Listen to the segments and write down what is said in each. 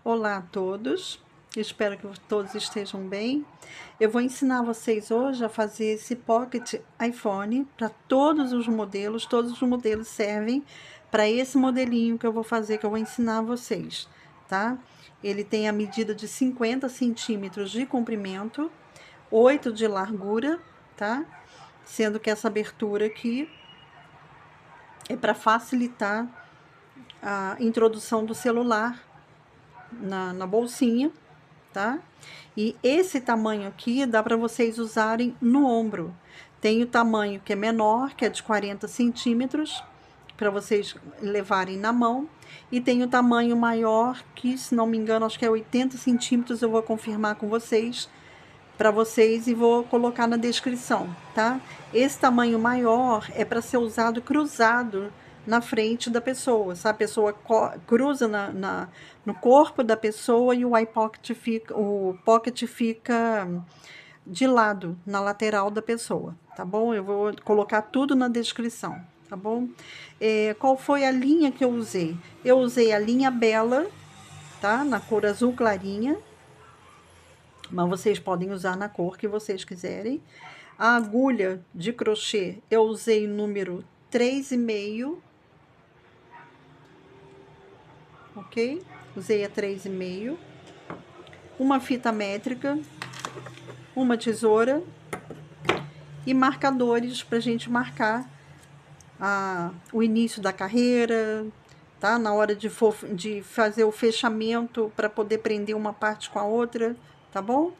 Olá a todos, espero que todos estejam bem. Eu vou ensinar vocês hoje a fazer esse Pocket iPhone para todos os modelos servem para esse modelinho que eu vou fazer, que eu vou ensinar vocês, tá? Ele tem a medida de 50 centímetros de comprimento, 8 de largura, tá? Sendo que essa abertura aqui é para facilitar a introdução do celular na bolsinha, tá? E esse tamanho aqui dá para vocês usarem no ombro. Tem o tamanho que é menor, que é de 40 centímetros, para vocês levarem na mão. E tem o tamanho maior, que se não me engano, acho que é 80 centímetros, eu vou confirmar com vocês, para vocês e vou colocar na descrição, tá? Esse tamanho maior é para ser usado cruzado na frente da pessoa, sabe? A pessoa cruza no corpo da pessoa e o pocket fica de lado, na lateral da pessoa, tá bom? Eu vou colocar tudo na descrição, tá bom? Qual foi a linha que eu usei? Eu usei a linha Bela, tá? Na cor azul clarinha, mas vocês podem usar na cor que vocês quiserem. A agulha de crochê eu usei o número 3,5, ok? Usei a 3,5. Uma fita métrica, uma tesoura e marcadores para a gente marcar o início da carreira, tá? Na hora de fazer o fechamento para poder prender uma parte com a outra, tá bom?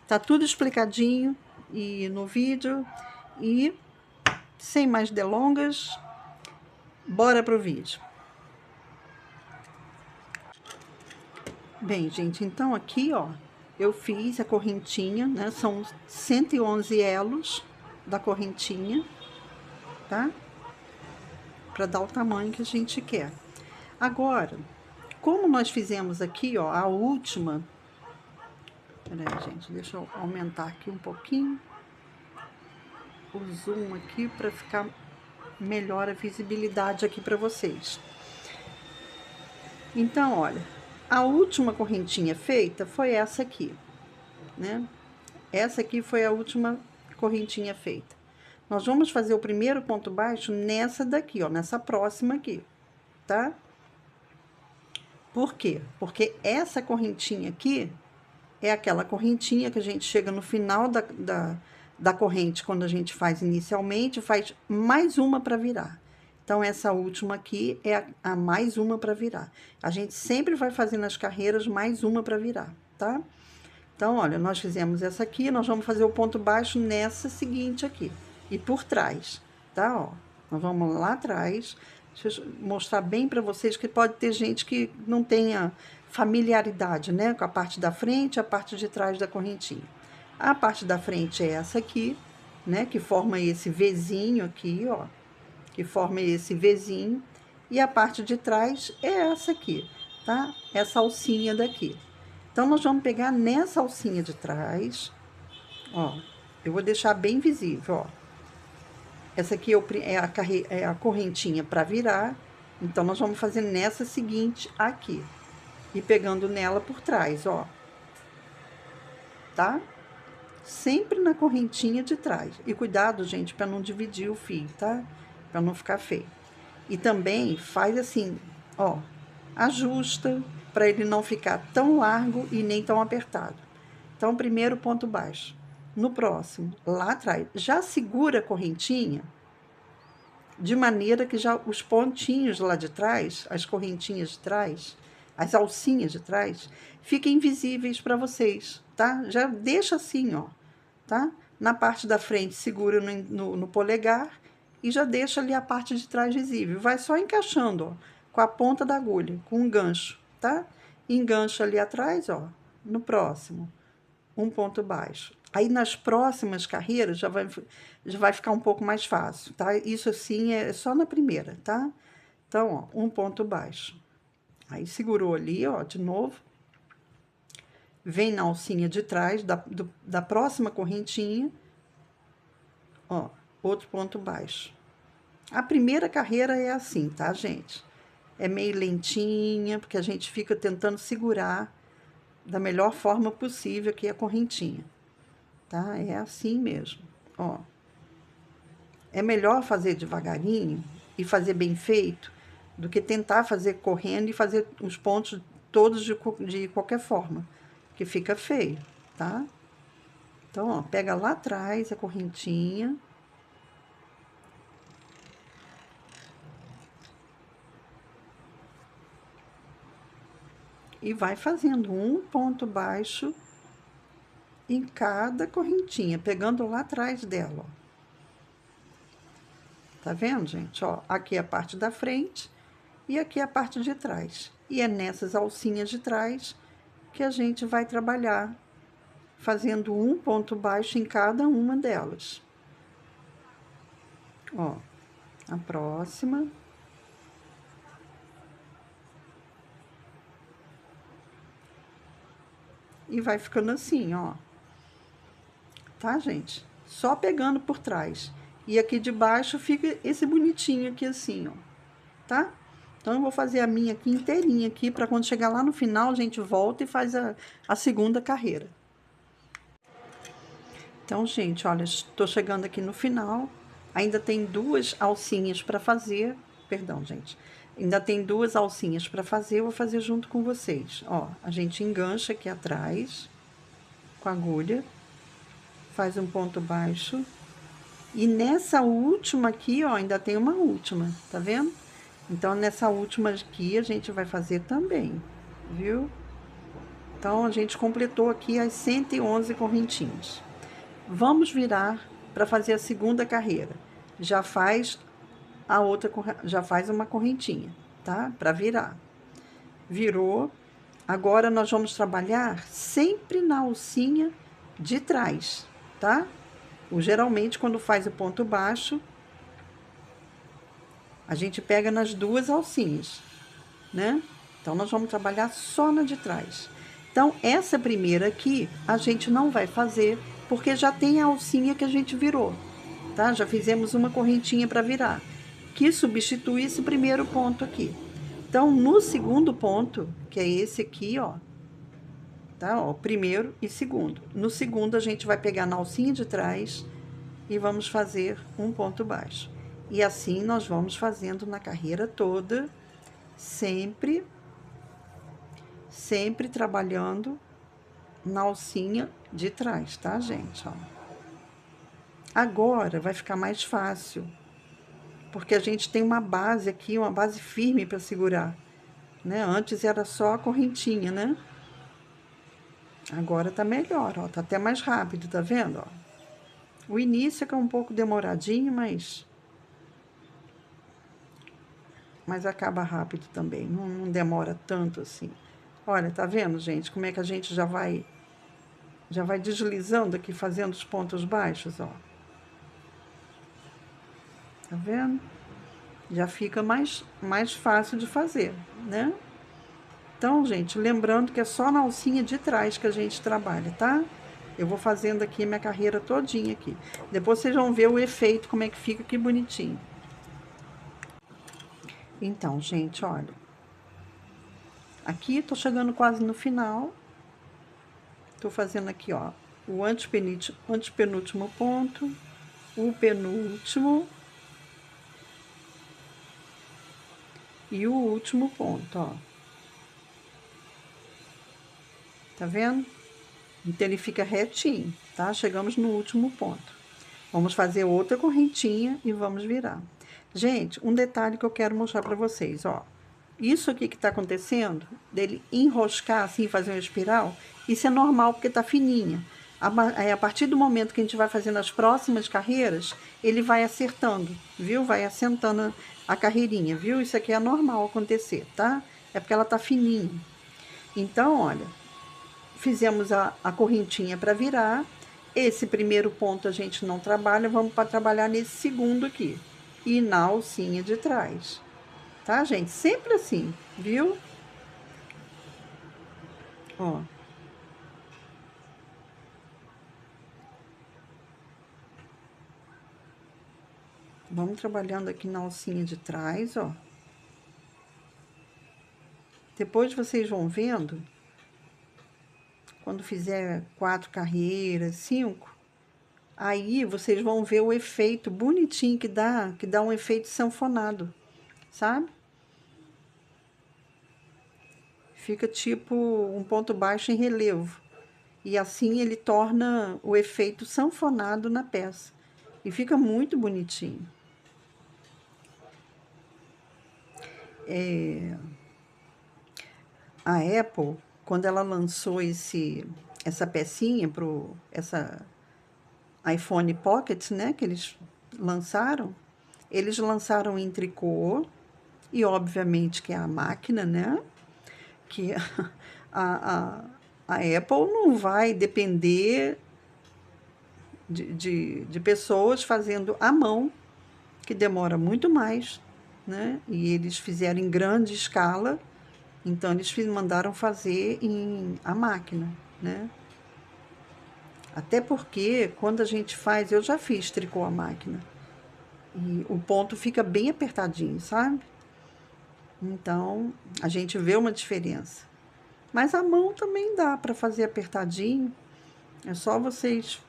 Tá tudo explicadinho e no vídeo. E sem mais delongas, bora pro vídeo. Bem, gente, então aqui, ó, eu fiz a correntinha, né? São 111 elos da correntinha, tá? Para dar o tamanho que a gente quer. Agora, como nós fizemos aqui, ó, a última... Peraí, gente, deixa eu aumentar aqui um pouquinho o zoom aqui para ficar melhor a visibilidade aqui para vocês. Então, olha, a última correntinha feita foi essa aqui, né? Essa aqui foi a última correntinha feita. Nós vamos fazer o primeiro ponto baixo nessa daqui, ó, nessa próxima aqui, tá? Por quê? Porque essa correntinha aqui é aquela correntinha que a gente chega no final da corrente, quando a gente faz inicialmente, faz mais uma para virar. Então, essa última aqui é a mais uma para virar. A gente sempre vai fazer nas carreiras mais uma para virar, tá? Então, olha, nós fizemos essa aqui, nós vamos fazer o ponto baixo nessa seguinte aqui. E por trás, tá? Ó, nós vamos lá atrás. Deixa eu mostrar bem para vocês que pode ter gente que não tenha familiaridade, né? Com a parte da frente e a parte de trás da correntinha. A parte da frente é essa aqui, né? Que forma esse Vzinho aqui, ó. Que forma esse Vzinho. E a parte de trás é essa aqui, tá? Essa alcinha daqui. Então, nós vamos pegar nessa alcinha de trás, ó. Eu vou deixar bem visível, ó. Essa aqui é a correntinha para virar. Então, nós vamos fazer nessa seguinte aqui. E pegando nela por trás, ó. Tá? Sempre na correntinha de trás. E cuidado, gente, para não dividir o fio, tá? Para não ficar feio. E também faz assim, ó. Ajusta para ele não ficar tão largo e nem tão apertado. Então, primeiro ponto baixo. No próximo, lá atrás, já segura a correntinha de maneira que já os pontinhos lá de trás, as correntinhas de trás, as alcinhas de trás, fiquem visíveis para vocês, tá? Já deixa assim, ó, tá? Na parte da frente, segura no polegar e já deixa ali a parte de trás visível. Vai só encaixando, ó, com a ponta da agulha, com um gancho, tá? Engancha ali atrás, ó, no próximo, um ponto baixo. Aí, nas próximas carreiras, já vai ficar um pouco mais fácil, tá? Isso, assim, é só na primeira, tá? Então, ó, um ponto baixo. Aí, segurou ali, ó, de novo. Vem na alcinha de trás da próxima correntinha. Ó, outro ponto baixo. A primeira carreira é assim, tá, gente? é meio lentinha, porque a gente fica tentando segurar da melhor forma possível aqui a correntinha, tá? É assim mesmo, ó. É melhor fazer devagarinho e fazer bem feito do que tentar fazer correndo e fazer os pontos todos de qualquer forma, que fica feio, tá? Então, ó, pega lá atrás a correntinha. E vai fazendo um ponto baixo em cada correntinha, pegando lá atrás dela, ó. Tá vendo, gente? Ó, aqui é a parte da frente e aqui é a parte de trás. E é nessas alcinhas de trás que a gente vai trabalhar, fazendo um ponto baixo em cada uma delas. Ó, a próxima. E vai ficando assim, ó. Tá, gente? Só pegando por trás. E aqui de baixo fica esse bonitinho aqui assim, ó. Tá? Então, eu vou fazer a minha aqui inteirinha aqui, para quando chegar lá no final, a gente volta e faz a segunda carreira. Então, gente, olha, estou chegando aqui no final. Ainda tem duas alcinhas para fazer. Perdão, gente. Ainda tem duas alcinhas para fazer, eu vou fazer junto com vocês. Ó, a gente engancha aqui atrás com a agulha, faz um ponto baixo. E nessa última aqui, ó, ainda tem uma última, tá vendo? Então, nessa última aqui, a gente vai fazer também, viu? Então, a gente completou aqui as 111 correntinhas. Vamos virar para fazer a segunda carreira. Já faz a outra, já faz uma correntinha, tá? Para virar. Virou. Agora, nós vamos trabalhar sempre na alcinha de trás, tá? Geralmente, quando faz o ponto baixo, a gente pega nas duas alcinhas, né? Então, nós vamos trabalhar só na de trás. Então, essa primeira aqui, a gente não vai fazer, porque já tem a alcinha que a gente virou, tá? Já fizemos uma correntinha para virar, que substitui esse primeiro ponto aqui. Então, no segundo ponto, que é esse aqui, ó, tá? Ó, primeiro e segundo. No segundo, a gente vai pegar na alcinha de trás e vamos fazer um ponto baixo. E assim, nós vamos fazendo na carreira toda, sempre trabalhando na alcinha de trás, tá, gente? Ó. Agora vai ficar mais fácil, porque a gente tem uma base aqui, uma base firme para segurar, né? Antes era só a correntinha, né? Agora tá melhor, ó, tá até mais rápido, tá vendo, ó? O início é que é um pouco demoradinho, mas acaba rápido também, não demora tanto assim. Olha, tá vendo, gente, como é que a gente já vai deslizando aqui, fazendo os pontos baixos, ó. Tá vendo? Já fica mais fácil de fazer, né? Então, gente, lembrando que é só na alcinha de trás que a gente trabalha, tá? Eu vou fazendo aqui minha carreira todinha aqui. Depois vocês vão ver o efeito, como é que fica, que bonitinho. Então, gente, olha. Aqui, tô chegando quase no final. Tô fazendo aqui, ó, o antepenúltimo ponto, o penúltimo e o último ponto, ó. Tá vendo? Então, ele fica retinho, tá? Chegamos no último ponto. Vamos fazer outra correntinha e vamos virar. Gente, um detalhe que eu quero mostrar pra vocês, ó. Isso aqui que tá acontecendo, dele enroscar assim, fazer uma espiral, isso é normal porque tá fininha. A partir do momento que a gente vai fazendo as próximas carreiras, ele vai acertando, viu? Vai assentando a carreirinha, viu? Isso aqui é normal acontecer, tá? É porque ela tá fininha. Então, olha, fizemos a correntinha para virar. Esse primeiro ponto a gente não trabalha, vamos para trabalhar nesse segundo aqui. E na alcinha de trás. Tá, gente? Sempre assim, viu? Ó. Vamos trabalhando aqui na alcinha de trás, ó. Depois vocês vão vendo, quando fizer 4 carreiras, 5, aí vocês vão ver o efeito bonitinho que dá um efeito sanfonado, sabe? Fica tipo um ponto baixo em relevo. E assim ele torna o efeito sanfonado na peça. E fica muito bonitinho. A Apple, quando ela lançou essa pecinha essa iPhone Pocket, né, que eles lançaram em tricô, e obviamente que é a máquina, né, que a, a Apple não vai depender de pessoas fazendo à mão, que demora muito mais, né, e eles fizeram em grande escala, então eles mandaram fazer a máquina, né. Até porque, quando a gente faz, eu já fiz tricô à máquina, e o ponto fica bem apertadinho, sabe? Então, a gente vê uma diferença. Mas a mão também dá para fazer apertadinho. É só vocês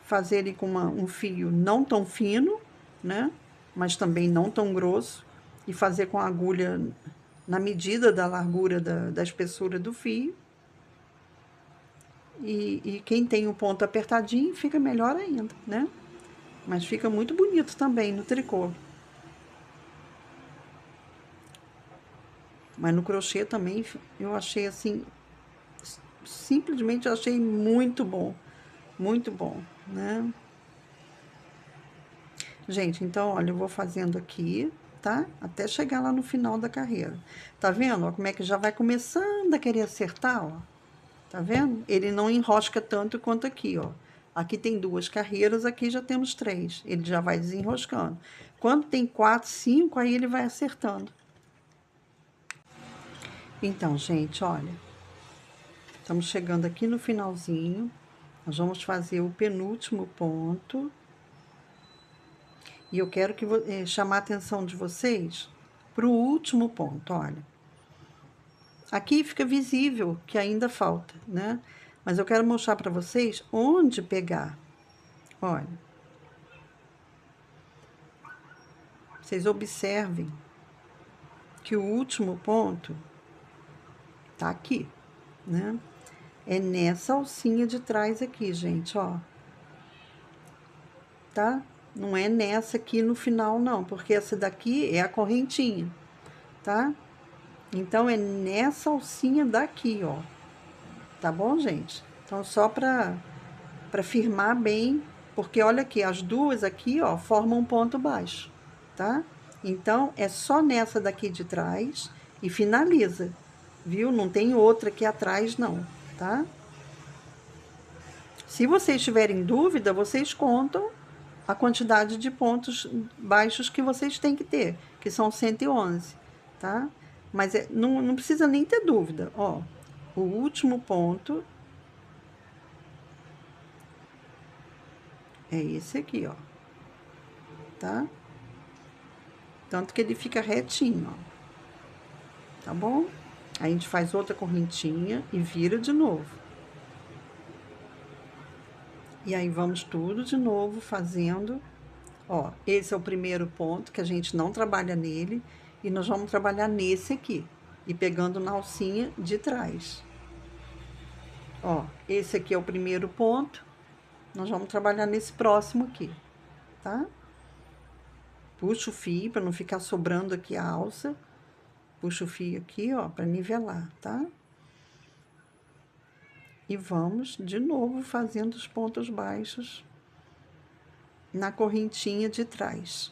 fazerem com um fio não tão fino, né? Mas também não tão grosso. E fazer com a agulha na medida da largura da espessura do fio. E quem tem o ponto apertadinho fica melhor ainda, né? Mas fica muito bonito também no tricô. Mas no crochê também eu achei assim, simplesmente eu achei muito bom, né? Gente, então, olha, eu vou fazendo aqui, tá? Até chegar lá no final da carreira. Tá vendo? Ó, como é que já vai começando a querer acertar, ó. Tá vendo? Ele não enrosca tanto quanto aqui, ó. Aqui tem 2 carreiras, aqui já temos 3. Ele já vai desenroscando. Quando tem 4, 5, aí ele vai acertando. Então, gente, olha. Estamos chegando aqui no finalzinho. Nós vamos fazer o penúltimo ponto. E eu quero chamar a atenção de vocês para o último ponto, olha. Aqui fica visível que ainda falta, né? Mas eu quero mostrar para vocês onde pegar. Olha. Vocês observem que o último ponto tá aqui, né? É nessa alcinha de trás aqui, gente, ó. Tá? Não é nessa aqui no final, não, porque essa daqui é a correntinha, tá? Então, é nessa alcinha daqui, ó. Tá bom, gente? Então, só pra firmar bem, porque olha aqui, as duas aqui, ó, formam um ponto baixo, tá? Então, é só nessa daqui de trás e finaliza, viu? Não tem outra aqui atrás, não, tá? Se vocês tiverem dúvida, vocês contam a quantidade de pontos baixos que vocês têm que ter, que são 111, tá? Mas não precisa nem ter dúvida, ó. O último ponto é esse aqui, ó. Tá? Tanto que ele fica retinho, ó. Tá bom? Aí a gente faz outra correntinha e vira de novo. E aí vamos tudo de novo fazendo. Ó, esse é o primeiro ponto que a gente não trabalha nele. E nós vamos trabalhar nesse aqui. E pegando na alcinha de trás. Ó, esse aqui é o primeiro ponto. Nós vamos trabalhar nesse próximo aqui, tá? Puxa o fio para não ficar sobrando aqui a alça. Puxa o fio aqui, ó, para nivelar, tá? E vamos de novo fazendo os pontos baixos na correntinha de trás.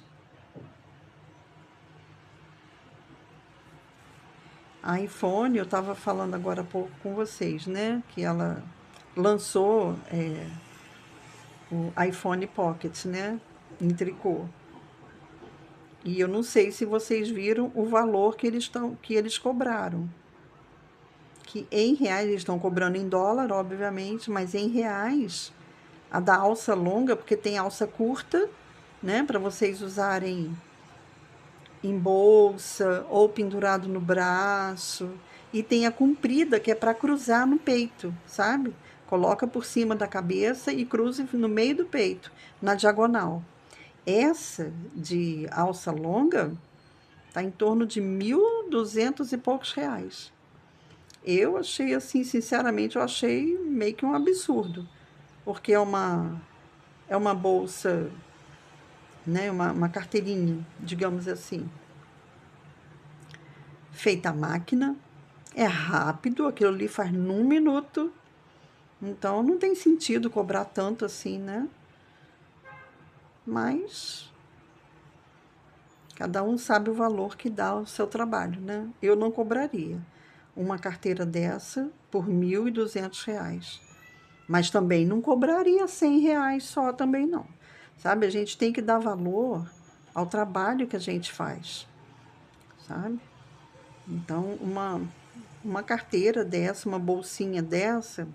A iPhone, eu estava falando agora há pouco com vocês, né? Que ela lançou o iPhone Pocket, né? Em tricô. E eu não sei se vocês viram o valor que eles cobraram. Que em reais, eles estão cobrando em dólar, obviamente, mas em reais, a da alça longa, porque tem alça curta, né? Para vocês usarem em bolsa ou pendurado no braço. E tem a comprida, que é para cruzar no peito, sabe? Coloca por cima da cabeça e cruza no meio do peito, na diagonal. Essa de alça longa tá em torno de 1.200 e poucos reais. Eu achei assim, sinceramente, eu achei meio que um absurdo, porque é uma bolsa, né, uma carteirinha, digamos assim, feita à máquina, é rápido, aquilo ali faz num minuto, então não tem sentido cobrar tanto assim, né? Mas cada um sabe o valor que dá ao seu trabalho, né? Eu não cobraria uma carteira dessa por R$ 1.200. Mas também não cobraria R$ 100 só, também não. Sabe? A gente tem que dar valor ao trabalho que a gente faz, sabe? Então, uma carteira dessa, uma bolsinha dessa,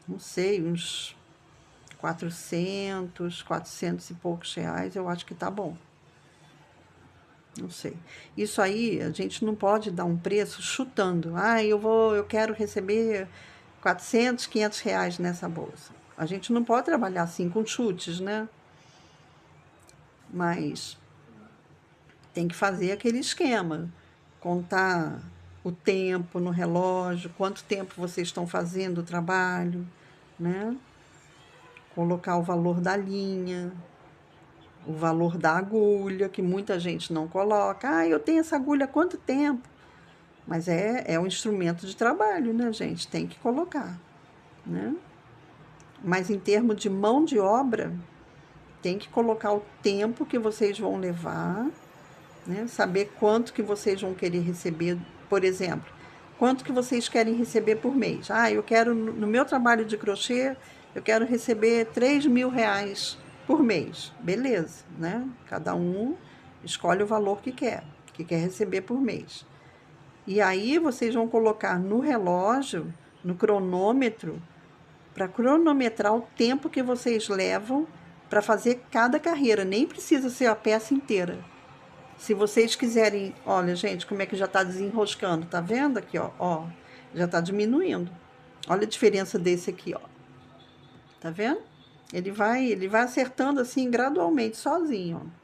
não sei, uns 400 e poucos reais, eu acho que tá bom. Não sei. Isso aí, a gente não pode dar um preço chutando. Ah, eu quero receber 400, R$ 500 nessa bolsa. A gente não pode trabalhar assim com chutes, né? Mas tem que fazer aquele esquema. Contar o tempo no relógio, quanto tempo vocês estão fazendo o trabalho, né? Colocar o valor da linha, o valor da agulha, que muita gente não coloca. Ah, eu tenho essa agulha há quanto tempo? Mas é um instrumento de trabalho, né, gente? Tem que colocar, né? Mas em termos de mão de obra, tem que colocar o tempo que vocês vão levar, né? Saber quanto que vocês vão querer receber, por exemplo, quanto que vocês querem receber por mês. Ah, eu quero, no meu trabalho de crochê, eu quero receber R$ 3.000 por mês. Beleza, né? Cada um escolhe o valor que quer receber por mês. E aí vocês vão colocar no relógio, no cronômetro, para cronometrar o tempo que vocês levam para fazer cada carreira. Nem precisa ser a peça inteira. Se vocês quiserem, olha, gente, como é que já está desenroscando, tá vendo aqui, ó, ó, já está diminuindo. Olha a diferença desse aqui, ó. Tá vendo? Ele vai acertando assim gradualmente, sozinho, ó.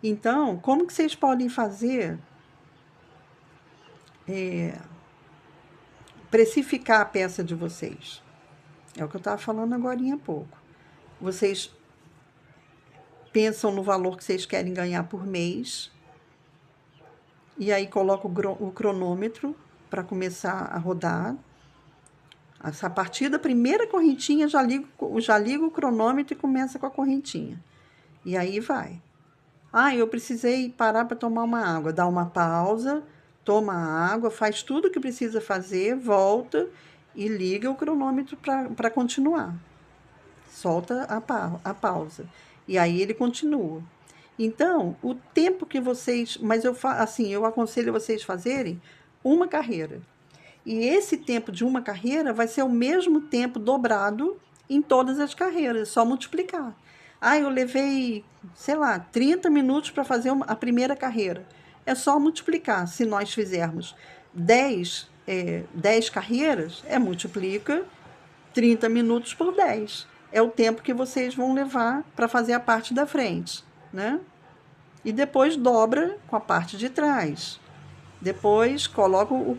Então, como que vocês podem fazer precificar a peça de vocês? É o que eu estava falando agora há pouco. Vocês pensam no valor que vocês querem ganhar por mês e aí colocam o cronômetro para começar a rodar. A partir da primeira correntinha, já ligo o cronômetro e começa com a correntinha. E aí vai. Ah, eu precisei parar para tomar uma água. Dá uma pausa, toma a água, faz tudo o que precisa fazer, volta e liga o cronômetro para continuar. Solta a pausa. E aí ele continua. Então, o tempo que vocês... Mas eu aconselho vocês fazerem uma carreira. E esse tempo de uma carreira vai ser o mesmo tempo dobrado em todas as carreiras, só multiplicar. Ah, eu levei, sei lá, 30 minutos para fazer a primeira carreira. É só multiplicar. Se nós fizermos 10 carreiras, multiplica 30 minutos por 10. É o tempo que vocês vão levar para fazer a parte da frente, né? E depois dobra com a parte de trás. Depois coloca o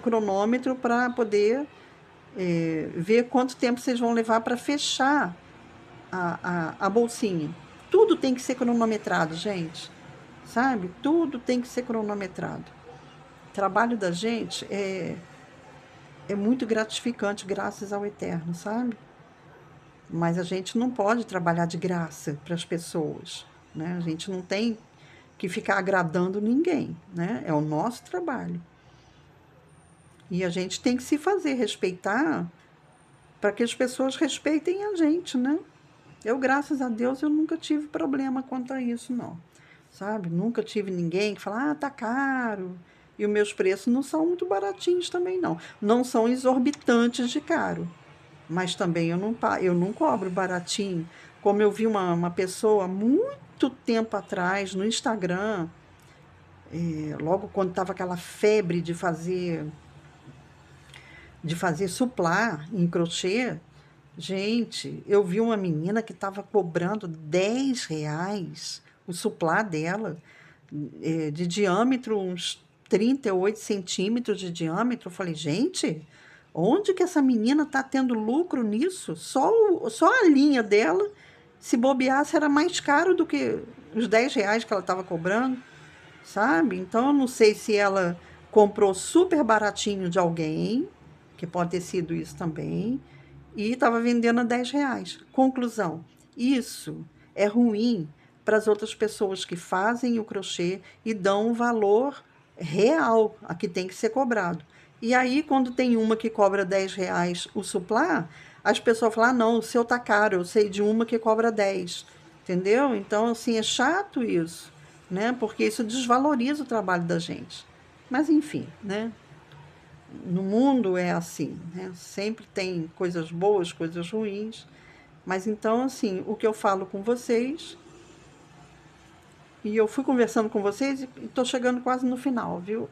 cronômetro para poder ver quanto tempo vocês vão levar para fechar a bolsinha. Tudo tem que ser cronometrado, gente. Sabe? Tudo tem que ser cronometrado. O trabalho da gente é muito gratificante, graças ao Eterno, sabe? Mas a gente não pode trabalhar de graça para as pessoas, né? A gente não tem que ficar agradando ninguém, né? É o nosso trabalho. E a gente tem que se fazer respeitar para que as pessoas respeitem a gente, né? Eu, graças a Deus, eu nunca tive problema quanto a isso, não. Sabe? Nunca tive ninguém que fala, tá caro. E os meus preços não são muito baratinhos também, não. Não são exorbitantes de caro. Mas também eu não cobro baratinho. Como eu vi uma pessoa muito tempo atrás no Instagram, logo quando tava aquela febre de fazer suplá em crochê, gente, eu vi uma menina que estava cobrando R$ 10 o suplá dela, de diâmetro, uns 38 centímetros de diâmetro. Eu falei, gente, onde que essa menina está tendo lucro nisso? Só a linha dela, se bobeasse, era mais caro do que os R$ 10 que ela estava cobrando, sabe? Então, eu não sei se ela comprou super baratinho de alguém, que pode ter sido isso também, e estava vendendo a R$ 10. Conclusão, isso é ruim para as outras pessoas que fazem o crochê e dão um valor real a que tem que ser cobrado. E aí, quando tem uma que cobra R$ 10 o suplá, as pessoas falam, ah, não, o seu tá caro, eu sei de uma que cobra 10, entendeu? Então, assim, é chato isso, né? Porque isso desvaloriza o trabalho da gente. Mas, enfim, né? No mundo é assim, né? Sempre tem coisas boas, coisas ruins. Mas então, assim, o que eu falo com vocês, e eu fui conversando com vocês e estou chegando quase no final, viu?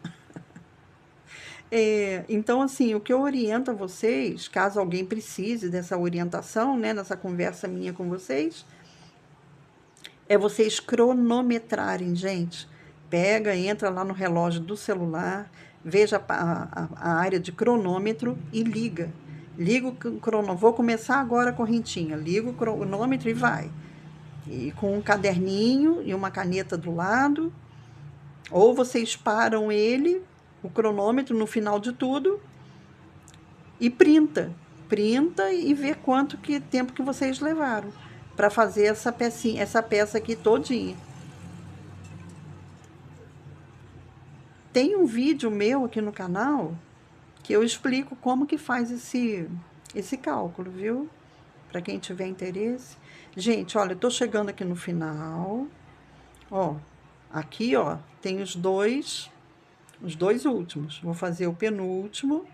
Então, assim, o que eu oriento a vocês, caso alguém precise dessa orientação, né, nessa conversa minha com vocês, é vocês cronometrarem, gente. Pega, entra lá no relógio do celular, veja a área de cronômetro e liga. Liga o cronômetro. Vou começar agora a correntinha. Liga o cronômetro e vai. E com um caderninho e uma caneta do lado. Ou vocês param ele, o cronômetro, no final de tudo e printa. Printa e vê quanto tempo que vocês levaram para fazer essa peça aqui todinha. Tem um vídeo meu aqui no canal que eu explico como que faz esse cálculo, viu? Para quem tiver interesse. Gente, olha, eu tô chegando aqui no final. Ó, aqui, ó, tem os dois últimos. Vou fazer o penúltimo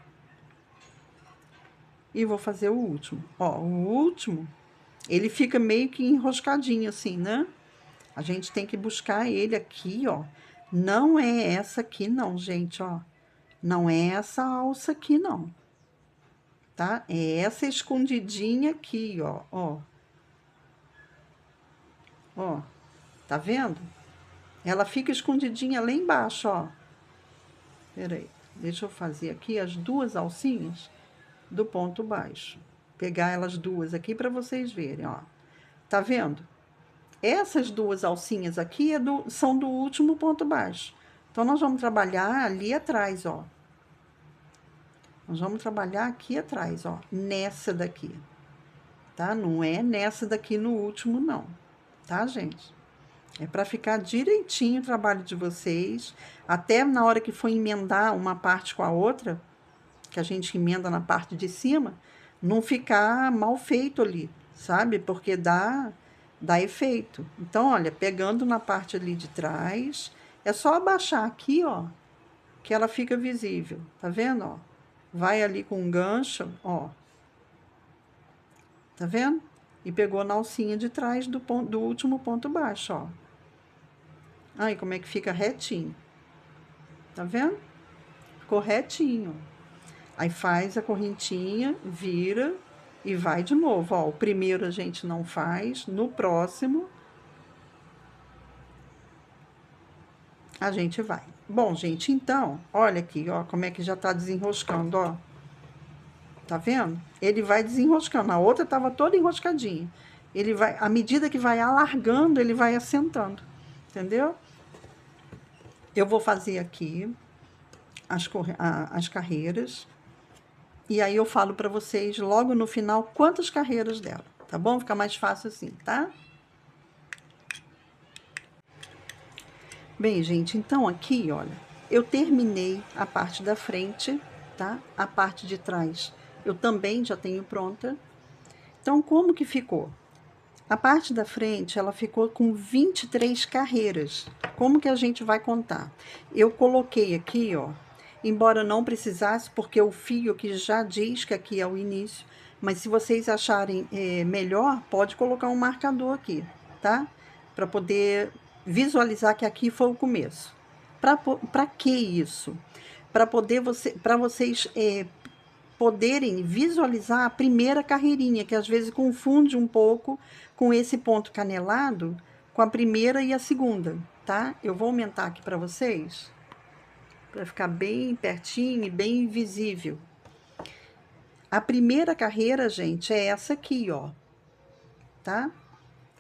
e vou fazer o último. Ó, o último, ele fica meio que enroscadinho assim, né? A gente tem que buscar ele aqui, ó. Não é essa aqui não, gente, ó. Não é essa alça aqui não, tá? É essa escondidinha aqui, ó, ó. Ó, tá vendo? Ela fica escondidinha lá embaixo, ó. Peraí, deixa eu fazer aqui as duas alcinhas do ponto baixo. Pegar elas duas aqui para vocês verem, ó. Tá vendo? Essas duas alcinhas aqui são do último ponto baixo. Então, nós vamos trabalhar ali atrás, ó. Nós vamos trabalhar aqui atrás, ó. Nessa daqui, tá? Não é nessa daqui no último, não. Tá, gente? É para ficar direitinho o trabalho de vocês. Até na hora que for emendar uma parte com a outra, que a gente emenda na parte de cima, não ficar mal feito ali, sabe? Porque dá efeito. Então, olha, pegando na parte ali de trás, é só abaixar aqui, ó, que ela fica visível. Tá vendo, ó? Vai ali com um gancho, ó. Tá vendo? E pegou na alcinha de trás do último ponto baixo, ó. Aí, como é que fica retinho. Tá vendo? Ficou retinho. Aí faz a correntinha, vira e vai de novo, ó. O primeiro a gente não faz, no próximo a gente vai. Bom, gente, então, olha aqui, ó, como é que já tá desenroscando, ó. Tá vendo? Ele vai desenroscando. A outra tava toda enroscadinha. Ele vai, à medida que vai alargando, ele vai assentando. Entendeu? Eu vou fazer aqui as carreiras. E aí eu falo para vocês logo no final quantas carreiras dela, tá bom? Fica mais fácil assim, tá? Bem, gente, então aqui, olha, eu terminei a parte da frente, tá? A parte de trás eu também já tenho pronta. Então, como que ficou? A parte da frente, ela ficou com 23 carreiras. Como que a gente vai contar? Eu coloquei aqui, ó, embora não precisasse, porque o fio que já diz que aqui é o início, mas se vocês acharem melhor, pode colocar um marcador aqui, tá? Para poder visualizar que aqui foi o começo. Para que isso? Para vocês poderem visualizar a primeira carreirinha, que às vezes confunde um pouco com esse ponto canelado, com a primeira e a segunda, tá? Eu vou aumentar aqui para vocês, para ficar bem pertinho e bem visível. A primeira carreira, gente, é essa aqui, ó, tá?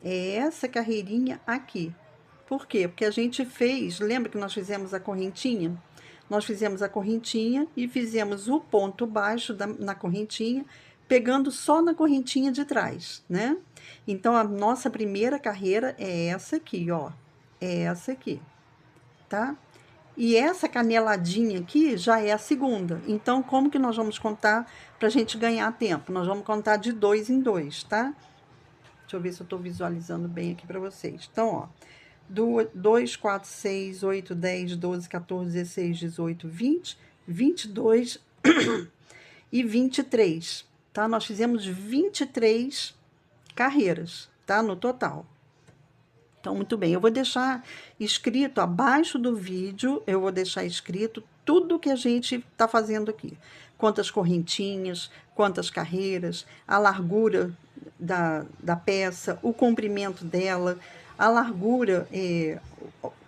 É essa carreirinha aqui. Por quê? Porque a gente fez, lembra que nós fizemos a correntinha? Nós fizemos a correntinha e fizemos o ponto baixo na correntinha, pegando só na correntinha de trás, né? Então, a nossa primeira carreira é essa aqui, ó. É essa aqui, tá? E essa caneladinha aqui já é a segunda. Então, como que nós vamos contar pra gente ganhar tempo? Nós vamos contar de 2 em 2, tá? Deixa eu ver se eu tô visualizando bem aqui pra vocês. Então, ó. 2, 4, 6, 8, 10, 12, 14, 16, 18, 20, 22 e 23, tá? Nós fizemos 23 carreiras, tá? No total. Então, muito bem, eu vou deixar escrito abaixo do vídeo, eu vou deixar escrito tudo que a gente tá fazendo aqui. Quantas correntinhas, quantas carreiras, a largura da peça, o comprimento dela, a largura,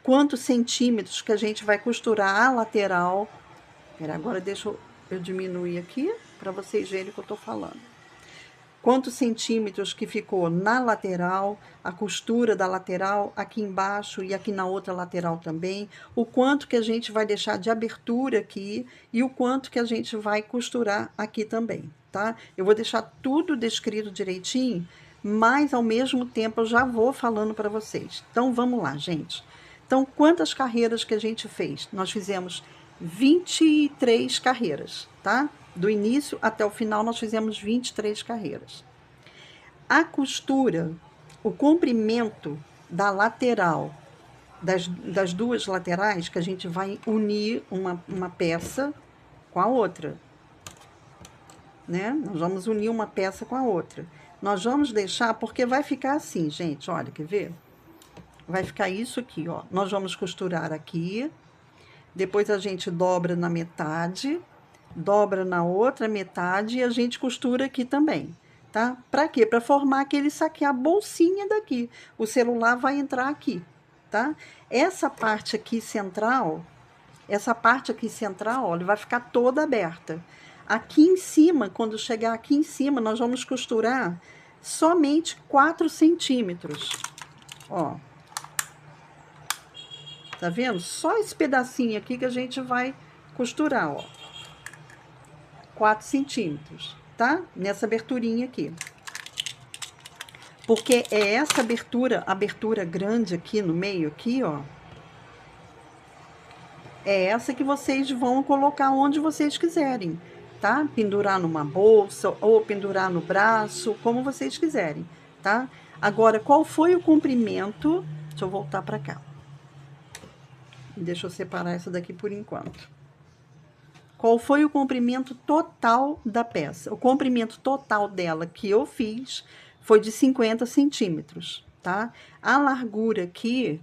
quantos centímetros que a gente vai costurar a lateral. Agora deixa eu diminuir aqui, para vocês verem o que eu tô falando. Quantos centímetros que ficou na lateral, a costura da lateral aqui embaixo e aqui na outra lateral também, o quanto que a gente vai deixar de abertura aqui e o quanto que a gente vai costurar aqui também, tá? Eu vou deixar tudo descrito direitinho, mas ao mesmo tempo eu já vou falando para vocês. Então vamos lá, gente. Então, quantas carreiras que a gente fez? Nós fizemos 23 carreiras, tá? Do início até o final, nós fizemos 23 carreiras. A costura, o comprimento da lateral, das duas laterais, que a gente vai unir uma peça com a outra, né? Nós vamos unir uma peça com a outra. Nós vamos deixar, porque vai ficar assim, gente, olha, quer ver? Vai ficar isso aqui, ó. Nós vamos costurar aqui, depois a gente dobra na metade, dobra na outra metade e a gente costura aqui também, tá? Pra quê? Pra formar aquele saquinho, a bolsinha daqui. O celular vai entrar aqui, tá? Essa parte aqui central, olha, vai ficar toda aberta. Aqui em cima, quando chegar aqui em cima, nós vamos costurar somente 4 centímetros, ó. Tá vendo? Só esse pedacinho aqui que a gente vai costurar, ó. 4 centímetros, tá? Nessa aberturinha aqui. Porque é essa abertura grande aqui no meio, aqui, ó. É essa que vocês vão colocar onde vocês quiserem, tá? Pendurar numa bolsa ou pendurar no braço, como vocês quiserem, tá? Agora, qual foi o comprimento? Deixa eu voltar pra cá. Deixa eu separar essa daqui por enquanto. Qual foi o comprimento total da peça? O comprimento total dela que eu fiz foi de 50 centímetros, tá? A largura aqui,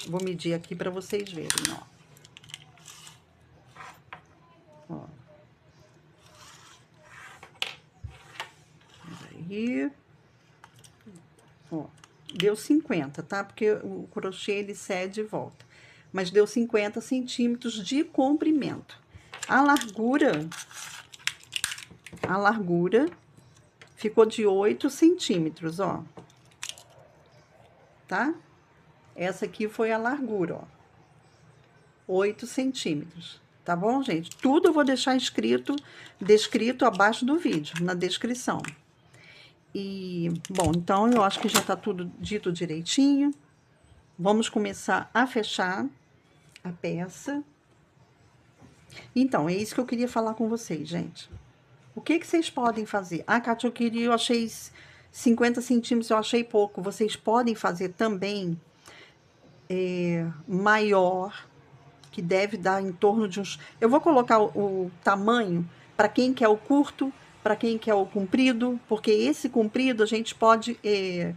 vou medir aqui para vocês verem, ó. Aí, ó, deu 50, tá? Porque o crochê, ele cede e volta. Mas deu 50 centímetros de comprimento. A largura ficou de 8 centímetros, ó. Tá? Essa aqui foi a largura, ó. 8 centímetros. Tá bom, gente? Tudo eu vou deixar descrito abaixo do vídeo, na descrição. E, bom, então eu acho que já tá tudo dito direitinho. Vamos começar a fechar a peça. Então, é isso que eu queria falar com vocês, gente. O que vocês podem fazer? Ah, Kátia, eu achei 50 centímetros, eu achei pouco. Vocês podem fazer também maior, que deve dar em torno de uns... Eu vou colocar o tamanho para quem quer o curto, para quem quer o comprido, porque esse comprido a gente pode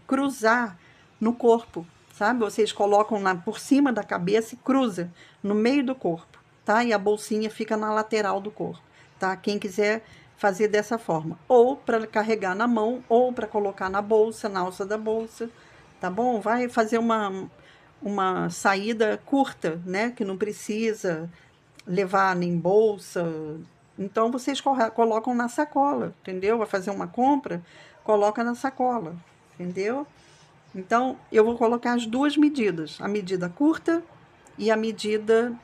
cruzar no corpo, sabe? Vocês colocam por cima da cabeça e cruza no meio do corpo, tá? E a bolsinha fica na lateral do corpo, tá? Quem quiser fazer dessa forma, ou para carregar na mão, ou para colocar na bolsa, na alça da bolsa, tá bom? Vai fazer uma saída curta, né? Que não precisa levar nem bolsa. Então, vocês colocam na sacola, entendeu? Vai fazer uma compra, coloca na sacola, entendeu? Então, eu vou colocar as duas medidas, a medida curta e a medida...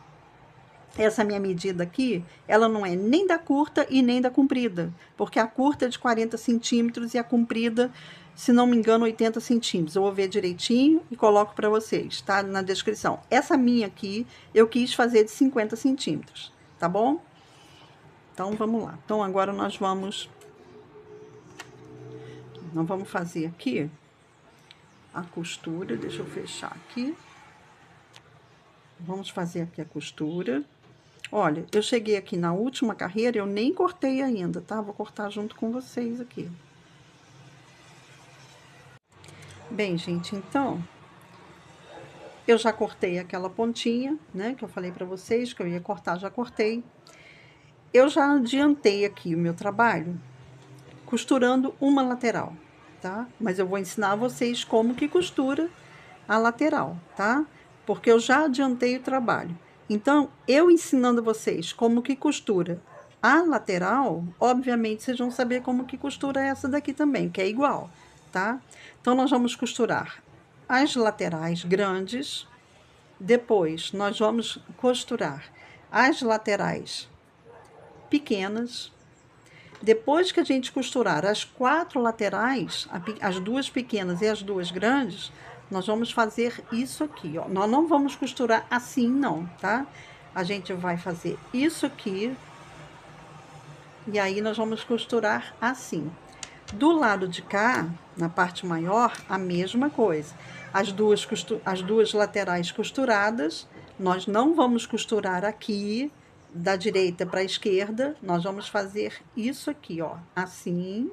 Essa minha medida aqui, ela não é nem da curta e nem da comprida, porque a curta é de 40 centímetros e a comprida, se não me engano, 80 centímetros. Eu vou ver direitinho e coloco para vocês, tá? Na descrição. Essa minha aqui, eu quis fazer de 50 centímetros, tá bom? Então, vamos lá. Então, agora nós vamos fazer aqui a costura. Deixa eu fechar aqui. Vamos fazer aqui a costura. Olha, eu cheguei aqui na última carreira, eu nem cortei ainda, tá? Vou cortar junto com vocês aqui. Bem, gente, então, eu já cortei aquela pontinha, né? Que eu falei pra vocês que eu ia cortar, já cortei. Eu já adiantei aqui o meu trabalho costurando uma lateral, tá? Mas eu vou ensinar vocês como que costura a lateral, tá? Porque eu já adiantei o trabalho. Então, eu ensinando vocês como que costura a lateral, obviamente vocês vão saber como que costura essa daqui também, que é igual, tá? Então, nós vamos costurar as laterais grandes, depois nós vamos costurar as laterais pequenas. Depois que a gente costurar as 4 laterais, as duas pequenas e as duas grandes, nós vamos fazer isso aqui, ó. Nós não vamos costurar assim, não, tá? A gente vai fazer isso aqui, e aí nós vamos costurar assim. Do lado de cá, na parte maior, a mesma coisa. As duas laterais costuradas, nós não vamos costurar aqui, da direita para a esquerda, nós vamos fazer isso aqui, ó, assim,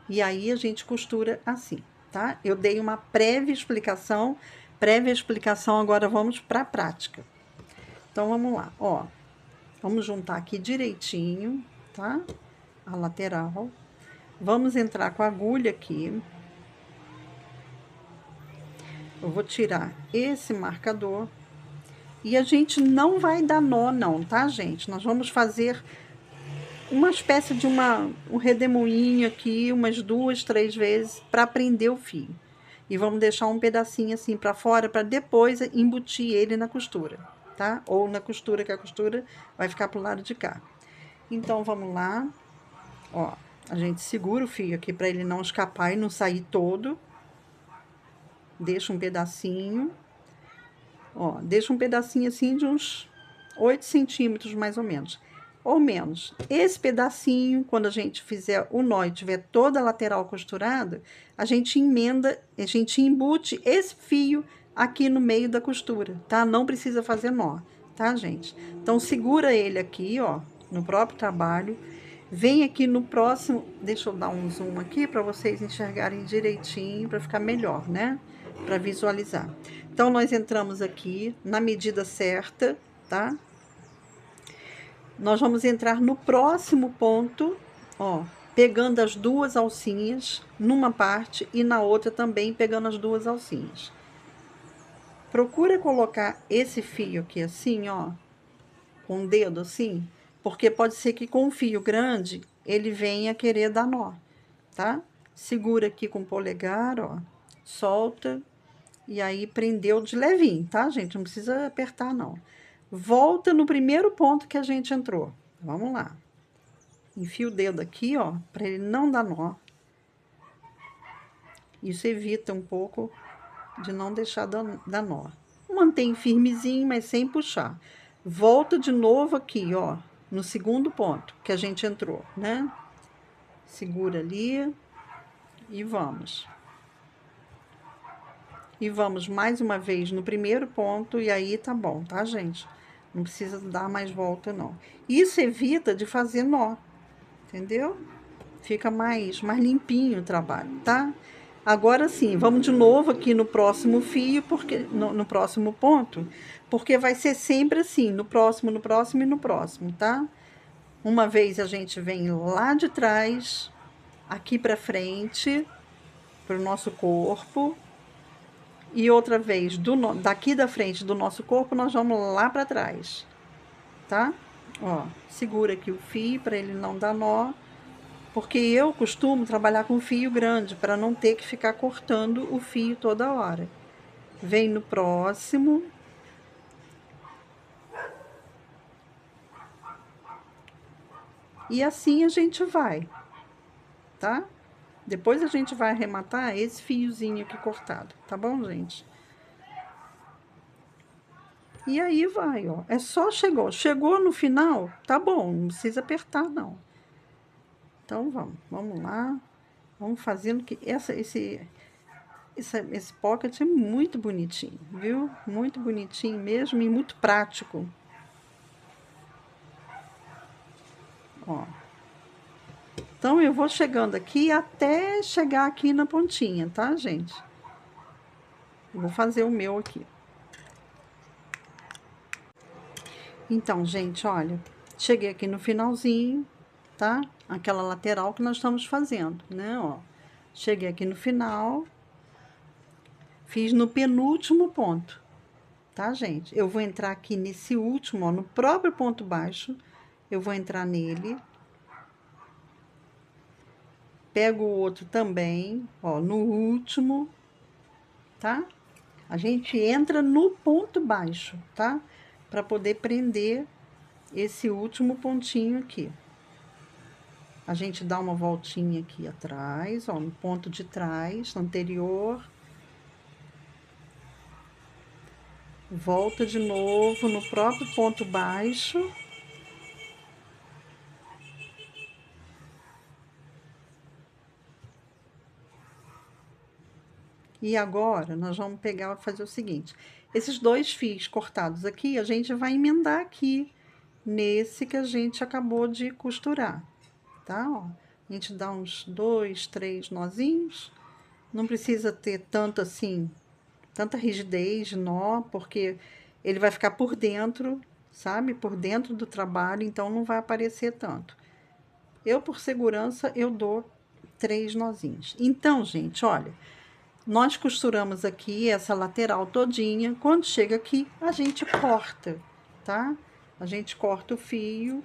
e aí a gente costura assim, tá? Eu dei uma prévia explicação, agora vamos para a prática. Então, vamos lá, ó, vamos juntar aqui direitinho, tá? A lateral, vamos entrar com a agulha aqui, eu vou tirar esse marcador, e a gente não vai dar nó não, tá, gente? Nós vamos fazer uma espécie de um redemoinho aqui, umas 2, 3 vezes, para prender o fio. E vamos deixar um pedacinho assim para fora, para depois embutir ele na costura, tá? Ou na costura, que a costura vai ficar pro lado de cá. Então, vamos lá. Ó, a gente segura o fio aqui para ele não escapar e não sair todo. Deixa um pedacinho. Ó, deixa um pedacinho assim de uns 8 centímetros, mais ou menos. Ou menos. Esse pedacinho, quando a gente fizer o nó e tiver toda a lateral costurada, a gente emenda, a gente embute esse fio aqui no meio da costura, tá? Não precisa fazer nó, tá, gente? Então, segura ele aqui, ó, no próprio trabalho. Vem aqui no próximo, deixa eu dar um zoom aqui para vocês enxergarem direitinho, para ficar melhor, né? Para visualizar. Então, nós entramos aqui na medida certa, tá? Nós vamos entrar no próximo ponto, ó, pegando as duas alcinhas numa parte e na outra também pegando as duas alcinhas. Procura colocar esse fio aqui assim, ó, com o dedo assim, porque pode ser que com o fio grande ele venha querer dar nó, tá? Segura aqui com o polegar, ó, solta, e aí prendeu de levinho, tá, gente? Não precisa apertar, não. Volta no primeiro ponto que a gente entrou. Vamos lá. Enfia o dedo aqui, ó, para ele não dar nó. Isso evita um pouco de não deixar dar nó. Mantém firmezinho, mas sem puxar. Volta de novo aqui, ó, no segundo ponto que a gente entrou, né? Segura ali e vamos. E vamos mais uma vez no primeiro ponto, e aí tá bom, tá, gente? Não precisa dar mais volta, não. Isso evita de fazer nó, entendeu? Fica mais limpinho o trabalho, tá? Agora sim, vamos de novo aqui no próximo fio, porque no próximo ponto, porque vai ser sempre assim, no próximo e no próximo, tá? Uma vez a gente vem lá de trás, aqui pra frente, pro nosso corpo, e outra vez daqui da frente do nosso corpo, nós vamos lá pra trás, tá? Ó, segura aqui o fio para ele não dar nó, porque eu costumo trabalhar com fio grande para não ter que ficar cortando o fio toda hora. Vem no próximo. E assim a gente vai, tá? Depois a gente vai arrematar esse fiozinho aqui cortado, tá bom, gente? E aí vai, ó. É só chegou no final, tá bom, não precisa apertar não. Então vamos lá. Vamos fazendo que esse pocket é muito bonitinho, viu? Muito bonitinho mesmo e muito prático. Ó. Então, eu vou chegando aqui até chegar aqui na pontinha, tá, gente? Eu vou fazer o meu aqui. Então, gente, olha, cheguei aqui no finalzinho, tá? Aquela lateral que nós estamos fazendo, né, ó. Cheguei aqui no final, fiz no penúltimo ponto, tá, gente? Eu vou entrar aqui nesse último, ó, no próprio ponto baixo, eu vou entrar nele. Pego o outro também, ó, no último, tá? A gente entra no ponto baixo, tá? Para poder prender esse último pontinho aqui. A gente dá uma voltinha aqui atrás, ó, no ponto de trás, anterior. Volta de novo no próprio ponto baixo. E agora, nós vamos pegar e fazer o seguinte. Esses dois fios cortados aqui, a gente vai emendar aqui, nesse que a gente acabou de costurar, tá? Ó, a gente dá uns 2, 3 nozinhos. Não precisa ter tanto assim, tanta rigidez de nó, porque ele vai ficar por dentro, sabe? Por dentro do trabalho, então não vai aparecer tanto. Eu, por segurança, eu dou 3 nozinhos. Então, gente, olha, nós costuramos aqui essa lateral todinha. Quando chega aqui, a gente corta, tá? A gente corta o fio.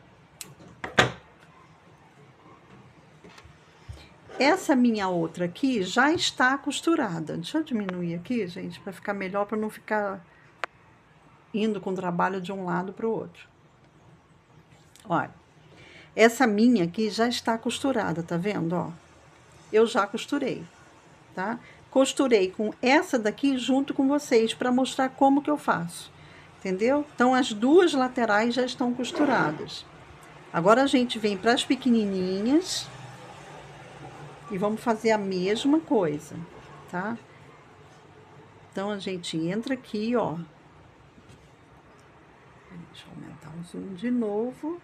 Essa minha outra aqui já está costurada. Deixa eu diminuir aqui, gente, para ficar melhor, para não ficar indo com o trabalho de um lado para o outro. Olha, essa minha aqui já está costurada, tá vendo, ó? Eu já costurei, tá? Costurei com essa daqui junto com vocês para mostrar como que eu faço, entendeu? Então, as duas laterais já estão costuradas. Agora, a gente vem para as pequenininhas e vamos fazer a mesma coisa, tá? Então, a gente entra aqui, ó. Deixa eu aumentar o zoom de novo,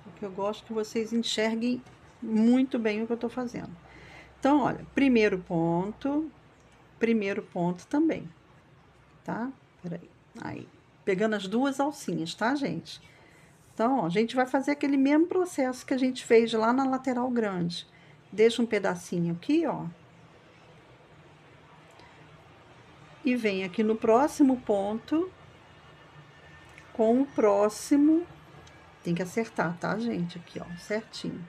porque eu gosto que vocês enxerguem muito bem o que eu tô fazendo. Então, olha, primeiro ponto também, tá? Peraí, aí, pegando as duas alcinhas, tá, gente? Então, ó, a gente vai fazer aquele mesmo processo que a gente fez lá na lateral grande. Deixa um pedacinho aqui, ó. E vem aqui no próximo ponto, com o próximo, tem que acertar, tá, gente? Aqui, ó, certinho.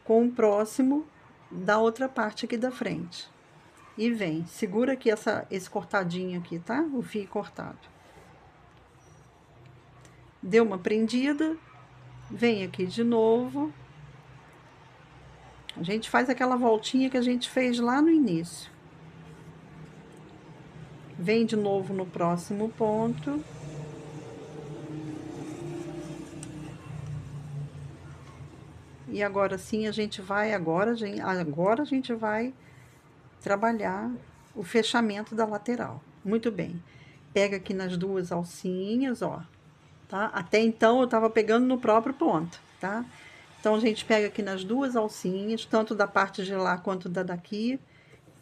Com o próximo da outra parte aqui da frente. E vem, segura aqui esse cortadinho aqui, tá? O fio cortado. Deu uma prendida, vem aqui de novo. A gente faz aquela voltinha que a gente fez lá no início. Vem de novo no próximo ponto. E agora sim a gente vai, agora a gente vai trabalhar o fechamento da lateral. Muito bem. Pega aqui nas duas alcinhas, ó, tá? Até então eu tava pegando no próprio ponto, tá? Então, a gente pega aqui nas duas alcinhas, tanto da parte de lá quanto da daqui,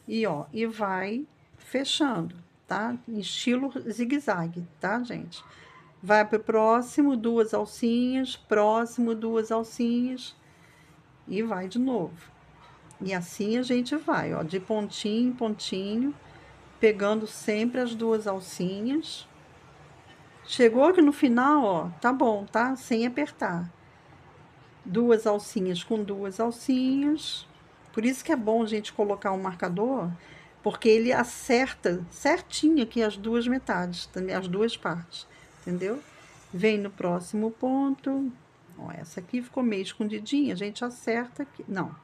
e ó, e vai fechando, tá? Em estilo zigue-zague, tá, gente? Vai pro próximo, duas alcinhas, próximo, duas alcinhas, e vai de novo. E assim a gente vai, ó, de pontinho em pontinho, pegando sempre as duas alcinhas. Chegou aqui no final, ó, tá bom, tá? Sem apertar. Duas alcinhas com duas alcinhas. Por isso que é bom a gente colocar um marcador, porque ele acerta certinho aqui as duas metades, também as duas partes, entendeu? Vem no próximo ponto. Ó, essa aqui ficou meio escondidinha, a gente acerta aqui. Não,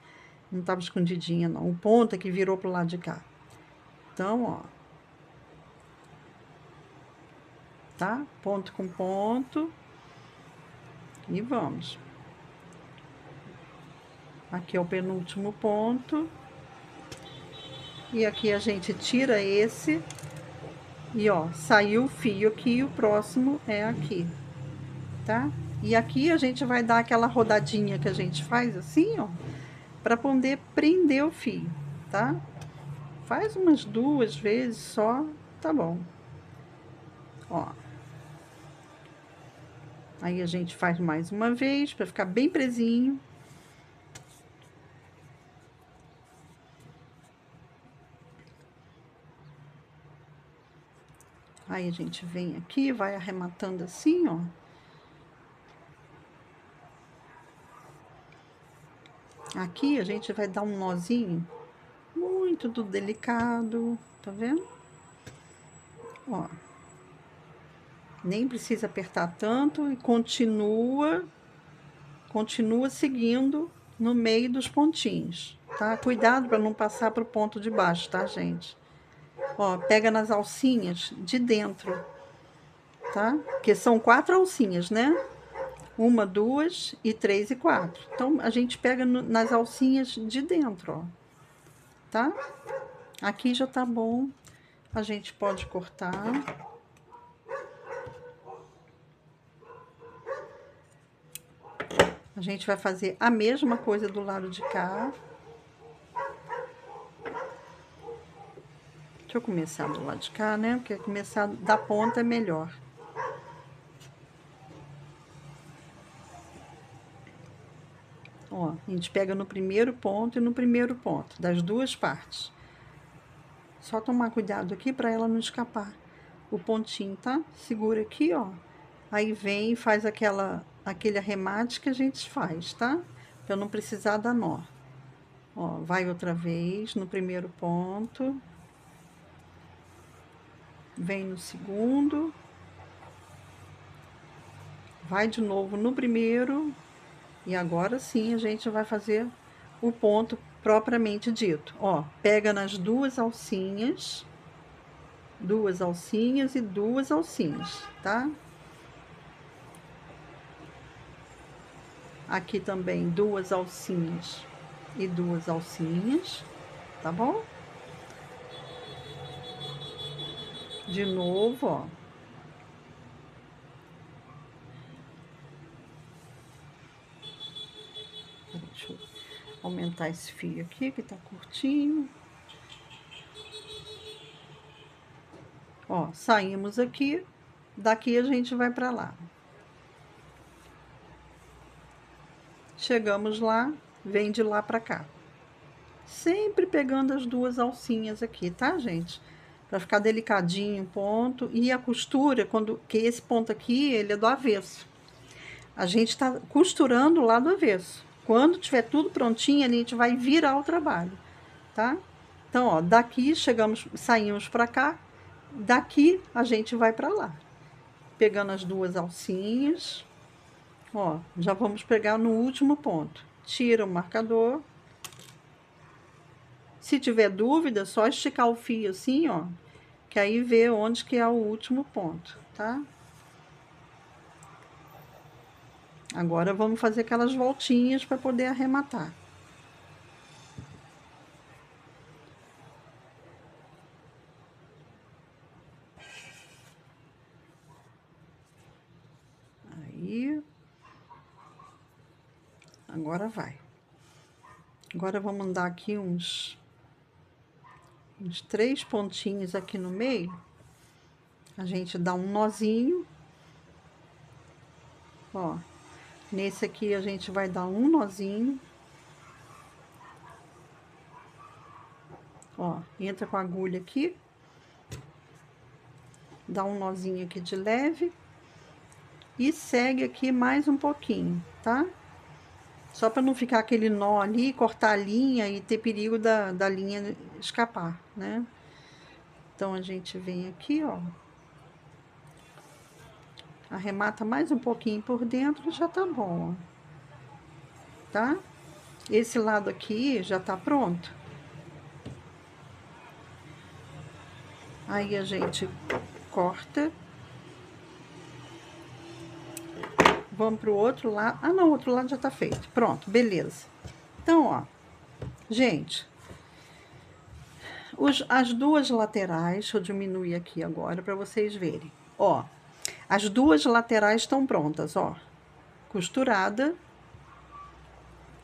não estava escondidinha, não. O ponto é que virou pro lado de cá. Então, ó. Tá? Ponto com ponto. E vamos. Aqui é o penúltimo ponto. E aqui a gente tira esse. E ó, saiu o fio aqui, o próximo é aqui, tá? E aqui a gente vai dar aquela rodadinha que a gente faz assim, ó, para poder prender o fio, tá? Faz umas 2 vezes só, tá bom. Ó. Aí a gente faz mais uma vez para ficar bem presinho. Aí a gente vem aqui, vai arrematando assim, ó. Aqui a gente vai dar um nozinho muito delicado, tá vendo? Ó. Nem precisa apertar tanto e continua seguindo no meio dos pontinhos, tá? Cuidado para não passar pro ponto de baixo, tá, gente? Ó, pega nas alcinhas de dentro, tá? Porque são 4 alcinhas, né? 1, 2 e 3 e 4. Então, a gente pega nas alcinhas de dentro, ó. Tá? Aqui já tá bom. A gente pode cortar. A gente vai fazer a mesma coisa do lado de cá. Deixa eu começar do lado de cá, né? Porque começar da ponta é melhor. Ó, a gente pega no primeiro ponto e no primeiro ponto, das duas partes. Só tomar cuidado aqui para ela não escapar o pontinho, tá? Segura aqui, ó. Aí vem e faz aquele arremate que a gente faz, tá? Para não precisar dar nó. Ó, vai outra vez no primeiro ponto. Vem no segundo. Vai de novo no primeiro. E agora sim a gente vai fazer o ponto propriamente dito. Ó, pega nas duas alcinhas e duas alcinhas, tá? Aqui também duas alcinhas e duas alcinhas, tá bom? De novo, ó. Deixa eu aumentar esse fio aqui, que tá curtinho. Ó, saímos aqui, daqui a gente vai pra lá. Chegamos lá, vem de lá pra cá. Sempre pegando as duas alcinhas aqui, tá, gente? Pra ficar delicadinho o ponto. E a costura, que esse ponto aqui, ele é do avesso. A gente tá costurando lá do avesso. Quando tiver tudo prontinho, a gente vai virar o trabalho, tá? Então, ó, daqui saímos pra cá, daqui a gente vai pra lá. Pegando as duas alcinhas, ó, já vamos pegar no último ponto. Tira o marcador. Se tiver dúvida, só esticar o fio assim, ó, que aí vê onde que é o último ponto, tá? Agora vamos fazer aquelas voltinhas para poder arrematar. Agora vai. Agora vamos dar aqui uns 3 pontinhos aqui no meio. A gente dá um nozinho. Ó, nesse aqui a gente vai dar um nozinho. Ó, entra com a agulha aqui. Dá um nozinho aqui de leve. E segue aqui mais um pouquinho, tá? Só para não ficar aquele nó ali, cortar a linha e ter perigo da linha escapar, né? Então, a gente vem aqui, ó. Arremata mais um pouquinho por dentro, já tá bom, ó. Tá? Esse lado aqui já tá pronto. Aí, a gente corta. Vamos pro outro lado. Ah, não, o outro lado já tá feito. Pronto, beleza. Então, ó, gente, as duas laterais, deixa eu diminuir aqui agora para vocês verem. Ó, as duas laterais estão prontas, ó. Costurada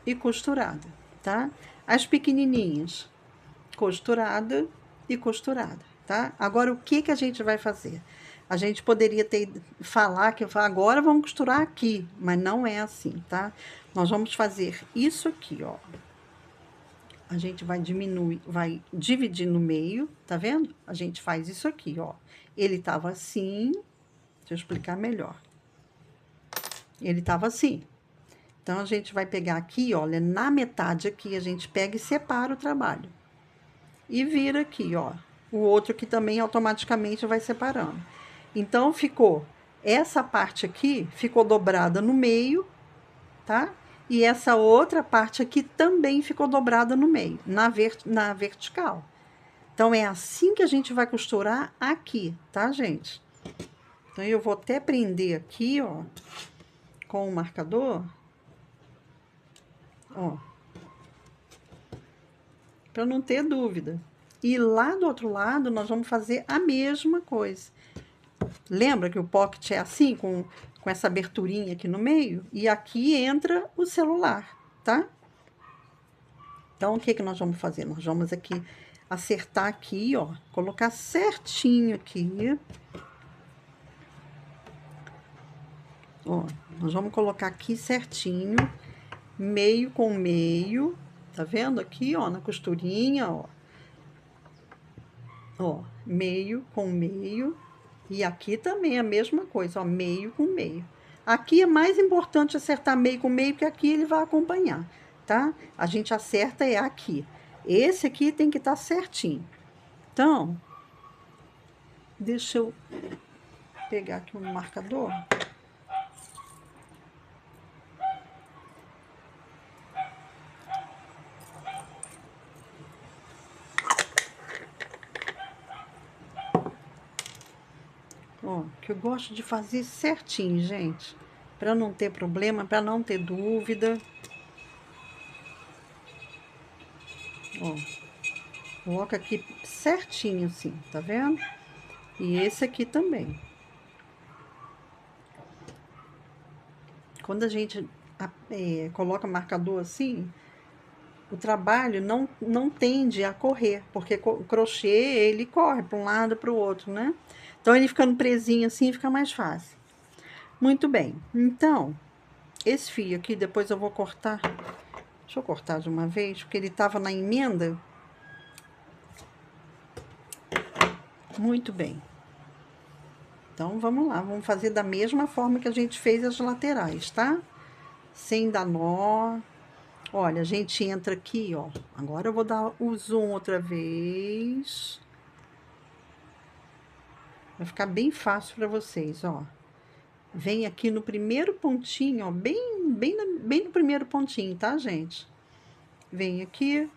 e costurada, tá? As pequenininhas, costurada e costurada, tá? Agora, o que que a gente vai fazer? A gente poderia falar que agora vamos costurar aqui, mas não é assim, tá? Nós vamos fazer isso aqui, ó. A gente vai diminuir, vai dividir no meio, tá vendo? A gente faz isso aqui, ó. Ele tava assim, deixa eu explicar melhor. Ele tava assim. Então, a gente vai pegar aqui, olha, na metade aqui, a gente pega e separa o trabalho. E vira aqui, ó. O outro que também automaticamente vai separando. Então, ficou, essa parte aqui ficou dobrada no meio, tá? E essa outra parte aqui também ficou dobrada no meio, na vertical. Então, é assim que a gente vai costurar aqui, tá, gente? Então, eu vou até prender aqui, ó, com o marcador. Ó. Pra não ter dúvida. E lá do outro lado, nós vamos fazer a mesma coisa. Lembra que o pocket é assim, com essa aberturinha aqui no meio? E aqui entra o celular, tá? Então, o que que nós vamos fazer? Nós vamos aqui acertar aqui, ó. Colocar certinho aqui. Ó, nós vamos colocar aqui certinho. Meio com meio. Tá vendo aqui, ó, na costurinha, ó. Ó, meio com meio. E aqui também é a mesma coisa, ó, meio com meio. Aqui é mais importante acertar meio com meio, porque aqui ele vai acompanhar, tá? A gente acerta é aqui. Esse aqui tem que estar certinho. Então, deixa eu pegar aqui um marcador. Ó, que eu gosto de fazer certinho, gente. Pra não ter problema, pra não ter dúvida. Ó, coloca aqui certinho assim, tá vendo? E esse aqui também. Quando a gente coloca marcador assim, o trabalho não tende a correr, porque o crochê, ele corre para um lado para o outro, né? Então, ele ficando presinho assim, fica mais fácil. Muito bem. Então, esse fio aqui, depois eu vou cortar. Deixa eu cortar de uma vez, porque ele tava na emenda. Muito bem. Então, vamos lá. Vamos fazer da mesma forma que a gente fez as laterais, tá? Sem dar nó. Olha, a gente entra aqui, ó. Agora eu vou dar o zoom outra vez. Vai ficar bem fácil para vocês, ó. Vem aqui no primeiro pontinho, ó. Bem no primeiro pontinho, tá, gente? Vem aqui.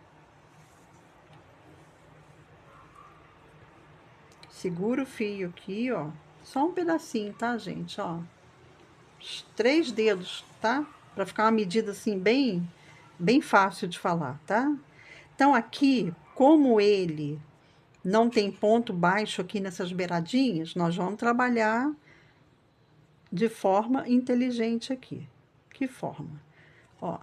Segura o fio aqui, ó. Só um pedacinho, tá, gente? Ó. 3 dedos, tá? Pra ficar uma medida assim, bem fácil de falar, tá? Então, aqui, como ele não tem ponto baixo aqui nessas beiradinhas, nós vamos trabalhar de forma inteligente aqui. Que forma? Ó,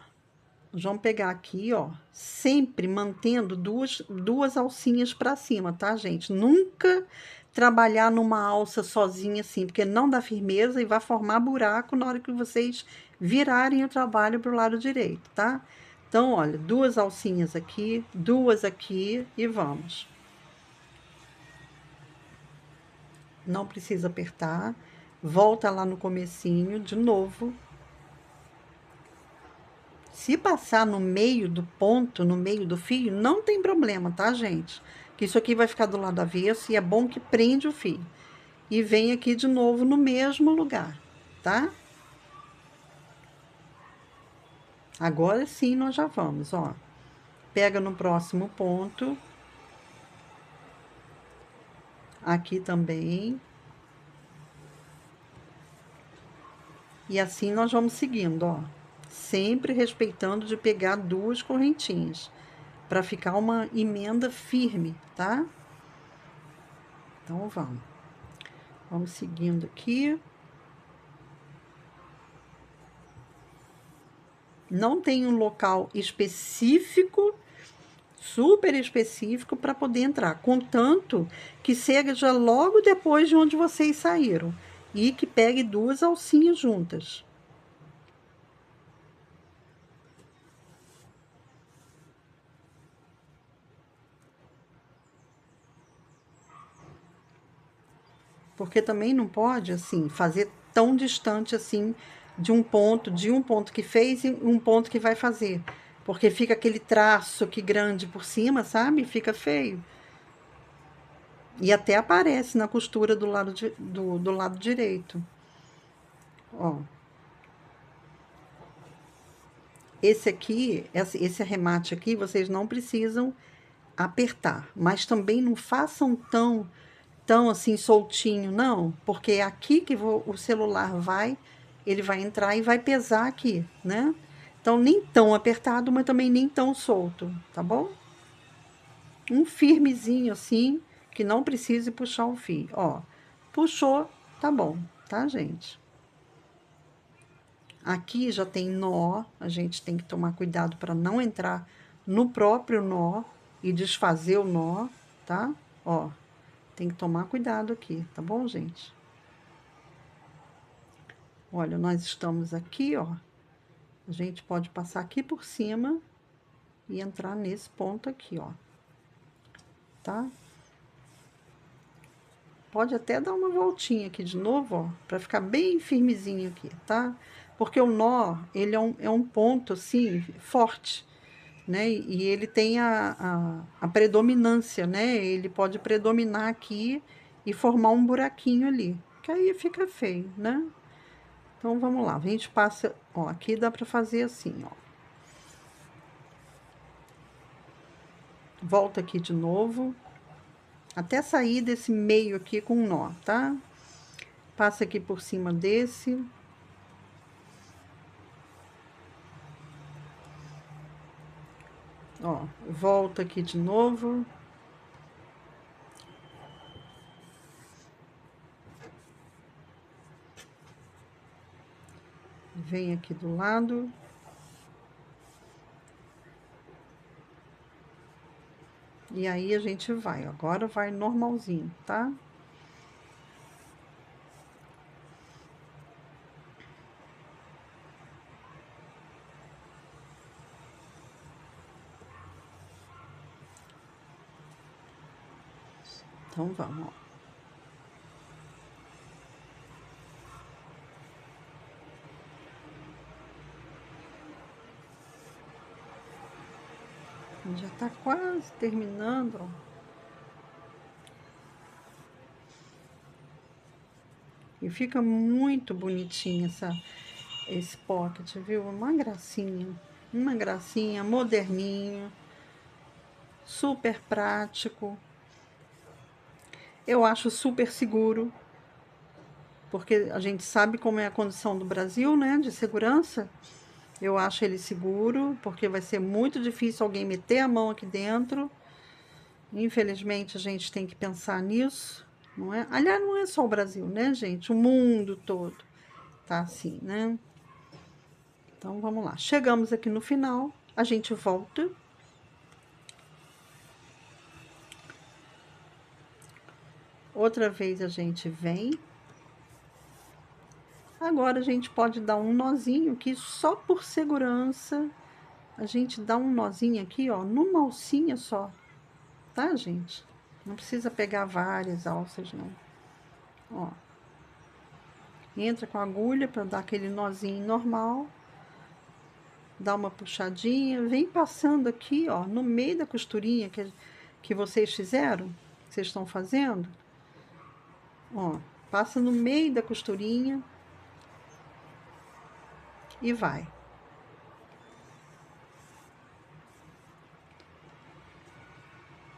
Nós vamos pegar aqui, ó, sempre mantendo duas alcinhas para cima, tá, gente? Nunca trabalhar numa alça sozinha assim, porque não dá firmeza e vai formar buraco na hora que vocês virarem o trabalho para o lado direito, tá? Então, olha, duas alcinhas aqui, duas aqui e vamos. Não precisa apertar. Volta lá no comecinho de novo. Se passar no meio do ponto, no meio do fio, não tem problema, tá, gente? Que isso aqui vai ficar do lado avesso e é bom que prende o fio. E vem aqui de novo no mesmo lugar, tá? Agora sim nós já vamos, ó. Pega no próximo ponto. Aqui também. E assim nós vamos seguindo, ó. Sempre respeitando de pegar duas correntinhas, para ficar uma emenda firme, tá? Então, vamos. Vamos seguindo aqui. Não tem um local específico, super específico, para poder entrar. Contanto que seja logo depois de onde vocês saíram. E que pegue duas alcinhas juntas. Porque também não pode, assim, fazer tão distante assim de um ponto que fez e um ponto que vai fazer. Porque fica aquele traço que grande por cima, sabe? Fica feio. E até aparece na costura do do lado direito. Ó. Esse aqui, esse arremate aqui, vocês não precisam apertar. Mas também não façam tão assim soltinho, não, porque é aqui que o celular ele vai entrar e vai pesar aqui, né? Então, nem tão apertado, mas também nem tão solto, tá bom? Um firmezinho assim, que não precise puxar o fio, ó. Puxou, tá bom, tá, gente? Aqui já tem nó, a gente tem que tomar cuidado para não entrar no próprio nó e desfazer o nó, tá? Ó. Tem que tomar cuidado aqui, tá bom, gente? Olha, nós estamos aqui, ó. A gente pode passar aqui por cima e entrar nesse ponto aqui, ó. Tá? Pode até dar uma voltinha aqui de novo, ó, pra ficar bem firmezinho aqui, tá? Porque o nó, ele é um ponto, assim, forte, né? E ele tem a predominância, né? Ele pode predominar aqui e formar um buraquinho ali, que aí fica feio, né? Então, vamos lá. A gente passa, ó, aqui dá pra fazer assim, ó. Volta aqui de novo, até sair desse meio aqui com um nó, tá? Passa aqui por cima desse. Ó, volta aqui de novo. Vem aqui do lado. E aí, a gente vai. Agora vai normalzinho, tá? Então, vamos, ó. Já tá quase terminando, ó. E fica muito bonitinho esse pocket, viu? Uma gracinha, moderninho, super prático. Eu acho super seguro, porque a gente sabe como é a condição do Brasil, né, de segurança. Eu acho ele seguro, porque vai ser muito difícil alguém meter a mão aqui dentro. Infelizmente, a gente tem que pensar nisso, não é? Aliás, não é só o Brasil, né, gente? O mundo todo tá assim, né? Então, vamos lá. Chegamos aqui no final. a gente volta. Outra vez a gente vem. Agora a gente pode dar um nozinho que só por segurança a gente dá um nozinho aqui, ó, numa alcinha só, tá, gente? Não precisa pegar várias alças, não. Ó. Entra com a agulha para dar aquele nozinho normal. Dá uma puxadinha, vem passando aqui, ó, no meio da costurinha que vocês fizeram, que vocês estão fazendo. Ó, passa no meio da costurinha e vai.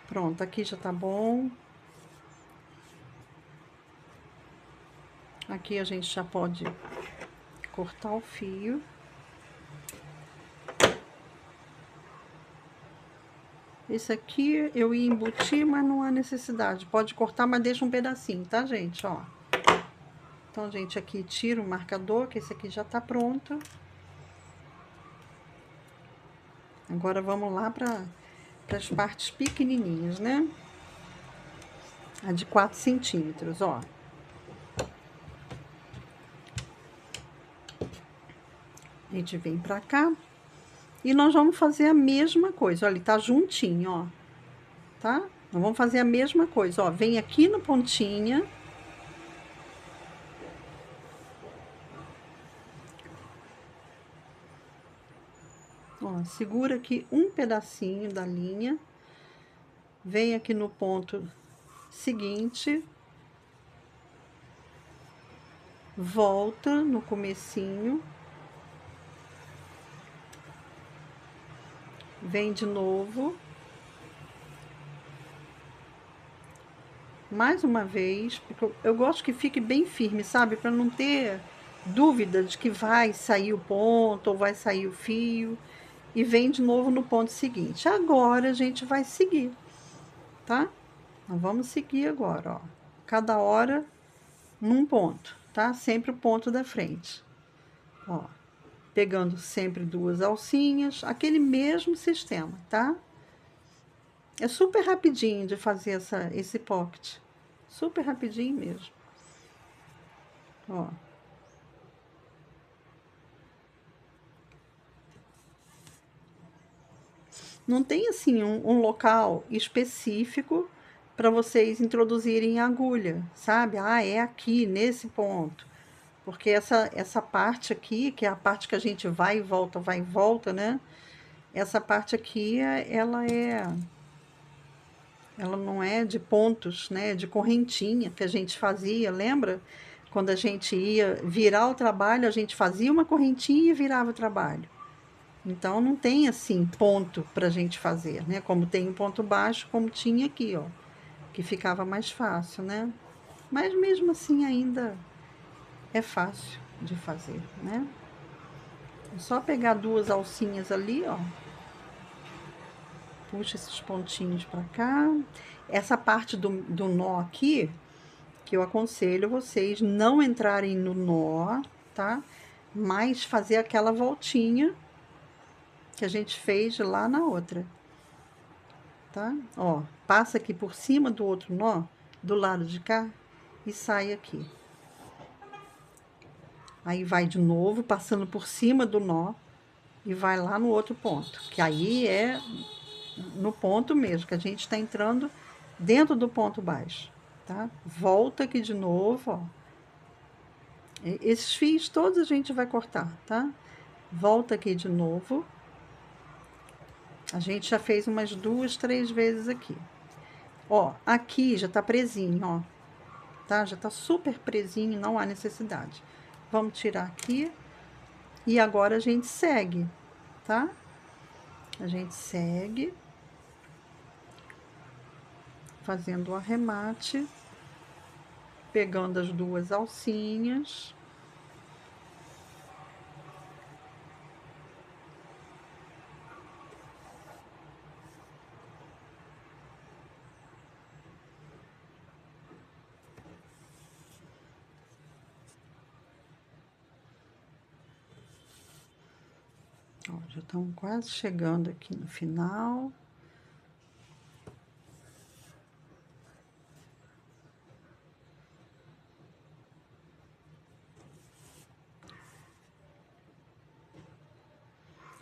Pronto, aqui já tá bom. Aqui a gente já pode cortar o fio. Esse aqui eu ia embutir, mas não há necessidade. Pode cortar, mas deixa um pedacinho, tá, gente? Ó. Então, gente, aqui tira o marcador, que esse aqui já tá pronto. Agora, vamos lá para as partes pequenininhas, né? A de 4 centímetros, ó. A gente vem pra cá. E nós vamos fazer a mesma coisa. Olha, tá juntinho, ó. Tá? Nós vamos fazer a mesma coisa, ó. Vem aqui no pontinha. Ó, segura aqui um pedacinho da linha. Vem aqui no ponto seguinte. Volta no comecinho. Vem de novo. Mais uma vez, porque eu gosto que fique bem firme, sabe? Para não ter dúvida de que vai sair o ponto ou vai sair o fio. E vem de novo no ponto seguinte. Agora, a gente vai seguir, tá? Então, vamos seguir agora, ó. Cada hora, num ponto, tá? Sempre o ponto da frente. Ó. Pegando sempre 2 alcinhas, aquele mesmo sistema, tá? É super rapidinho de fazer esse pocket. Super rapidinho mesmo. Ó. Não tem, assim, um local específico para vocês introduzirem a agulha, sabe? Ah, é aqui, nesse ponto. Porque essa parte aqui, que é a parte que a gente vai e volta, né? Essa parte aqui, ela não é de pontos, né? De correntinha que a gente fazia, lembra? Quando a gente ia virar o trabalho, a gente fazia uma correntinha e virava o trabalho. Então, não tem, assim, ponto pra gente fazer, né? Como tem um ponto baixo, como tinha aqui, ó. Que ficava mais fácil, né? Mas mesmo assim, ainda é fácil de fazer, né? É só pegar 2 alcinhas ali, ó. Puxa esses pontinhos pra cá. Essa parte do nó aqui, que eu aconselho vocês não entrarem no nó, tá? Mas fazer aquela voltinha que a gente fez lá na outra, tá? Ó, passa aqui por cima do outro nó, do lado de cá, e sai aqui. Aí vai de novo, passando por cima do nó, e vai lá no outro ponto, que aí é no ponto mesmo, que a gente tá entrando dentro do ponto baixo, tá? Volta aqui de novo, ó. Esses fios todos a gente vai cortar, tá? Volta aqui de novo. A gente já fez umas 2, 3 vezes aqui. Ó, aqui já tá presinho, ó. Tá? Já tá super presinho, não há necessidade. Vamos tirar aqui. E agora a gente segue, tá? A gente segue. Fazendo o arremate. Pegando as 2 alcinhas. Ó, já estamos quase chegando aqui no final.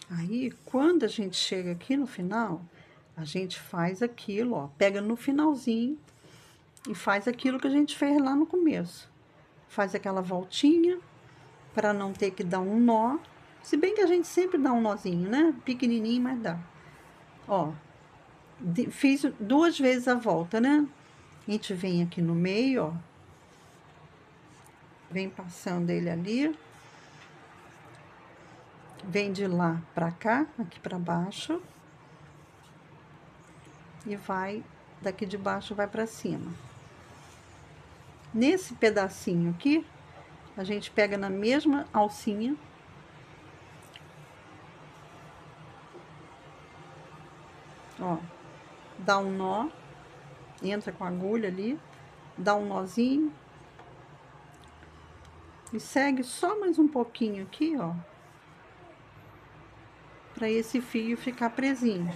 Aí, quando a gente chega aqui no final, a gente faz aquilo, ó, pega no finalzinho e faz aquilo que a gente fez lá no começo. Faz aquela voltinha para não ter que dar um nó. Se bem que a gente sempre dá um nozinho, né? Pequenininho, mas dá. Ó, fiz 2 vezes a volta, né? A gente vem aqui no meio, ó. Vem passando ele ali. Vem de lá pra cá, aqui pra baixo. E vai, daqui de baixo vai pra cima. Nesse pedacinho aqui, a gente pega na mesma alcinha. Ó, dá um nó, entra com a agulha ali, dá um nozinho. E segue só mais um pouquinho aqui, ó. Pra esse fio ficar presinho.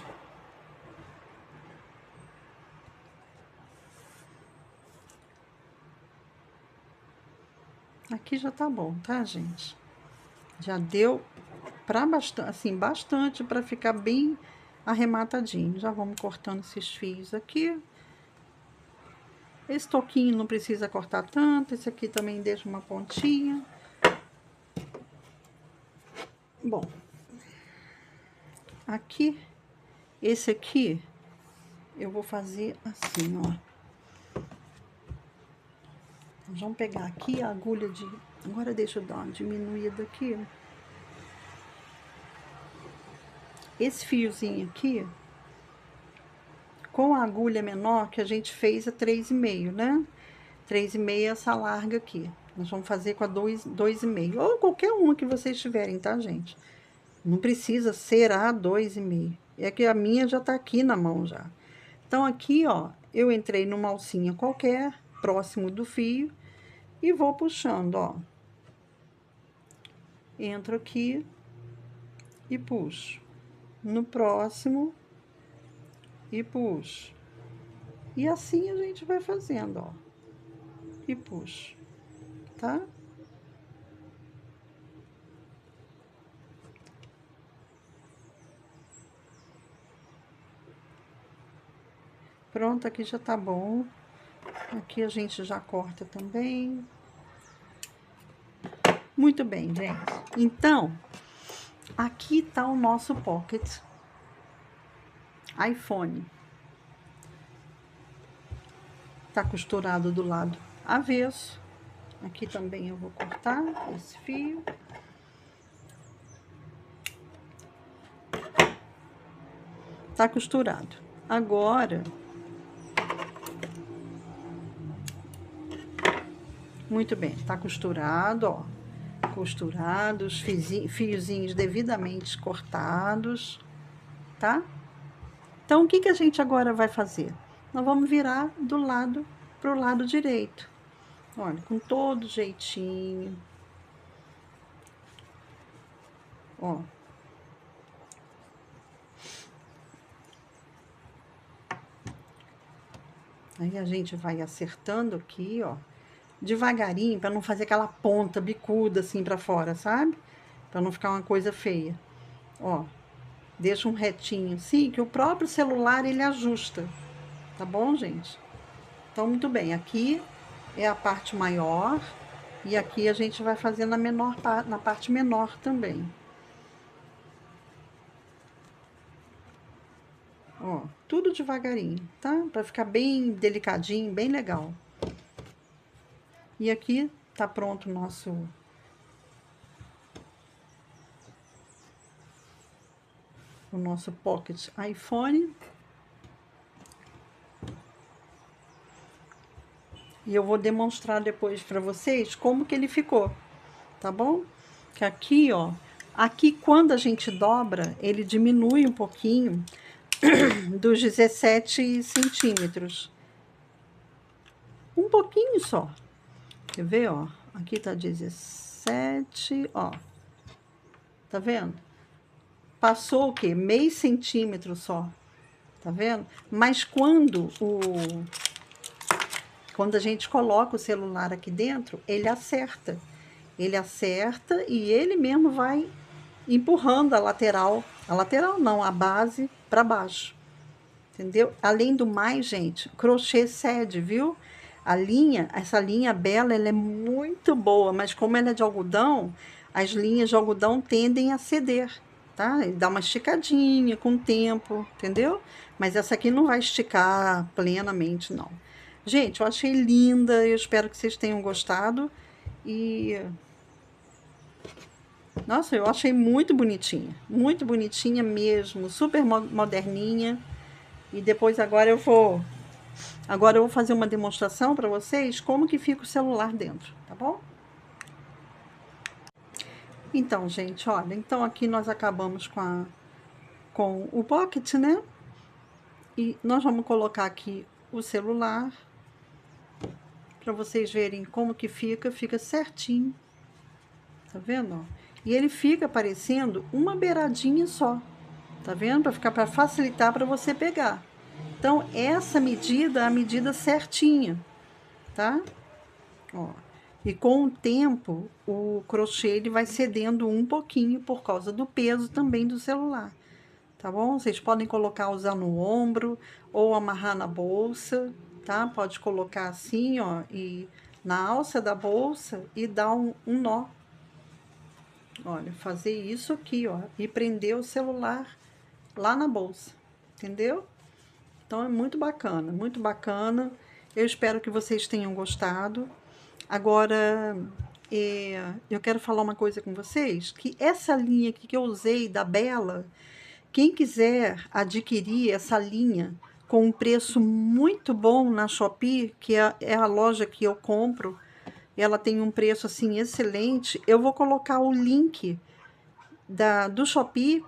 Aqui já tá bom, tá, gente? Já deu pra bastante, assim, bastante pra ficar bem arrematadinho. Já vamos cortando esses fios aqui. Esse toquinho não precisa cortar tanto. Esse aqui também deixa uma pontinha. Bom, aqui, esse aqui, eu vou fazer assim, ó. Nós vamos pegar aqui a agulha de... Agora deixa eu dar uma diminuída aqui. Esse fiozinho aqui, com a agulha menor, que a gente fez a 3,5, né? 3,5 essa larga aqui. Nós vamos fazer com a 2,5. Ou qualquer uma que vocês tiverem, tá, gente? Não precisa ser a 2,5. É que a minha já tá aqui na mão já. Então, aqui, ó, eu entrei numa alcinha qualquer, próximo do fio, e vou puxando, ó. Entro aqui e puxo. No próximo, e puxo. E assim a gente vai fazendo, ó. E puxo, tá? Pronto, aqui já tá bom. Aqui a gente já corta também. Muito bem, gente. Então, aqui tá o nosso pocket iPhone. Tá costurado do lado avesso. Aqui também eu vou cortar esse fio. Tá costurado. Agora, muito bem, tá costurado, ó. Costurado, os fiozinhos devidamente cortados, tá? Então, o que que a gente agora vai fazer? Nós vamos virar do lado pro lado direito. Olha, com todo jeitinho. Ó. Aí a gente vai acertando aqui, ó. Devagarinho, para não fazer aquela ponta bicuda assim pra fora, sabe? Pra não ficar uma coisa feia. Ó. Deixa um retinho assim, que o próprio celular ele ajusta. Tá bom, gente? Então, muito bem. Aqui é a parte maior. E aqui a gente vai fazer na parte menor também. Ó, tudo devagarinho, tá? Pra ficar bem delicadinho, bem legal. E aqui tá pronto o nosso pocket iPhone. E eu vou demonstrar depois pra vocês como que ele ficou, tá bom? Que aqui, ó, aqui quando a gente dobra, ele diminui um pouquinho dos 17 centímetros. Um pouquinho só. Quer ver, ó? Aqui tá 17, ó. Tá vendo? passou o quê? Meio centímetro só, tá vendo? Mas quando a gente coloca o celular aqui dentro, ele acerta. Ele acerta e ele mesmo vai empurrando a lateral não, a base para baixo. Entendeu? Além do mais, gente, crochê cede, viu? Essa linha Bela, ela é muito boa, mas como ela é de algodão, as linhas de algodão tendem a ceder, tá? E dá uma esticadinha com o tempo, entendeu? Mas essa aqui não vai esticar plenamente, não. Gente, eu achei linda, eu espero que vocês tenham gostado. E, nossa, eu achei muito bonitinha mesmo, super moderninha. E depois agora eu vou fazer uma demonstração para vocês como que fica o celular dentro, tá bom? Então, gente, olha, então aqui nós acabamos com o pocket, né? E nós vamos colocar aqui o celular para vocês verem como que fica certinho. Tá vendo, ó? E ele fica parecendo uma beiradinha só. Tá vendo? Para facilitar para você pegar. Então, essa medida é a medida certinha, tá? Ó. E com o tempo, o crochê ele vai cedendo um pouquinho por causa do peso também do celular, tá bom? Vocês podem usar no ombro ou amarrar na bolsa, tá? Pode colocar assim, ó, e na alça da bolsa e dar um nó. Olha, fazer isso aqui, ó, e prender o celular lá na bolsa, entendeu? Então é muito bacana, muito bacana. Eu espero que vocês tenham gostado. Agora, eu quero falar uma coisa com vocês, que essa linha aqui que eu usei da Bela, quem quiser adquirir essa linha com um preço muito bom na Shopee, que é a loja que eu compro, ela tem um preço assim excelente, eu vou colocar o link do Shopee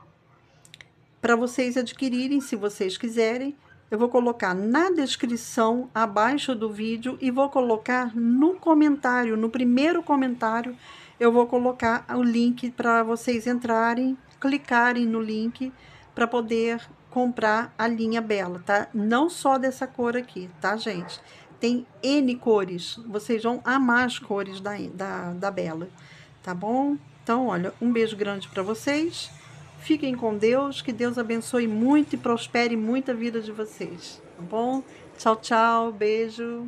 para vocês adquirirem, se vocês quiserem. Eu vou colocar na descrição abaixo do vídeo e vou colocar no comentário, no primeiro comentário, eu vou colocar o link para vocês entrarem, clicarem no link para poder comprar a linha Bela, tá? Não só dessa cor aqui, tá, gente? Tem N cores, vocês vão amar as cores da Bela, tá bom? Então, olha, um beijo grande para vocês. Fiquem com Deus, que Deus abençoe muito e prospere muito a vida de vocês, tá bom? Tchau, tchau, beijo.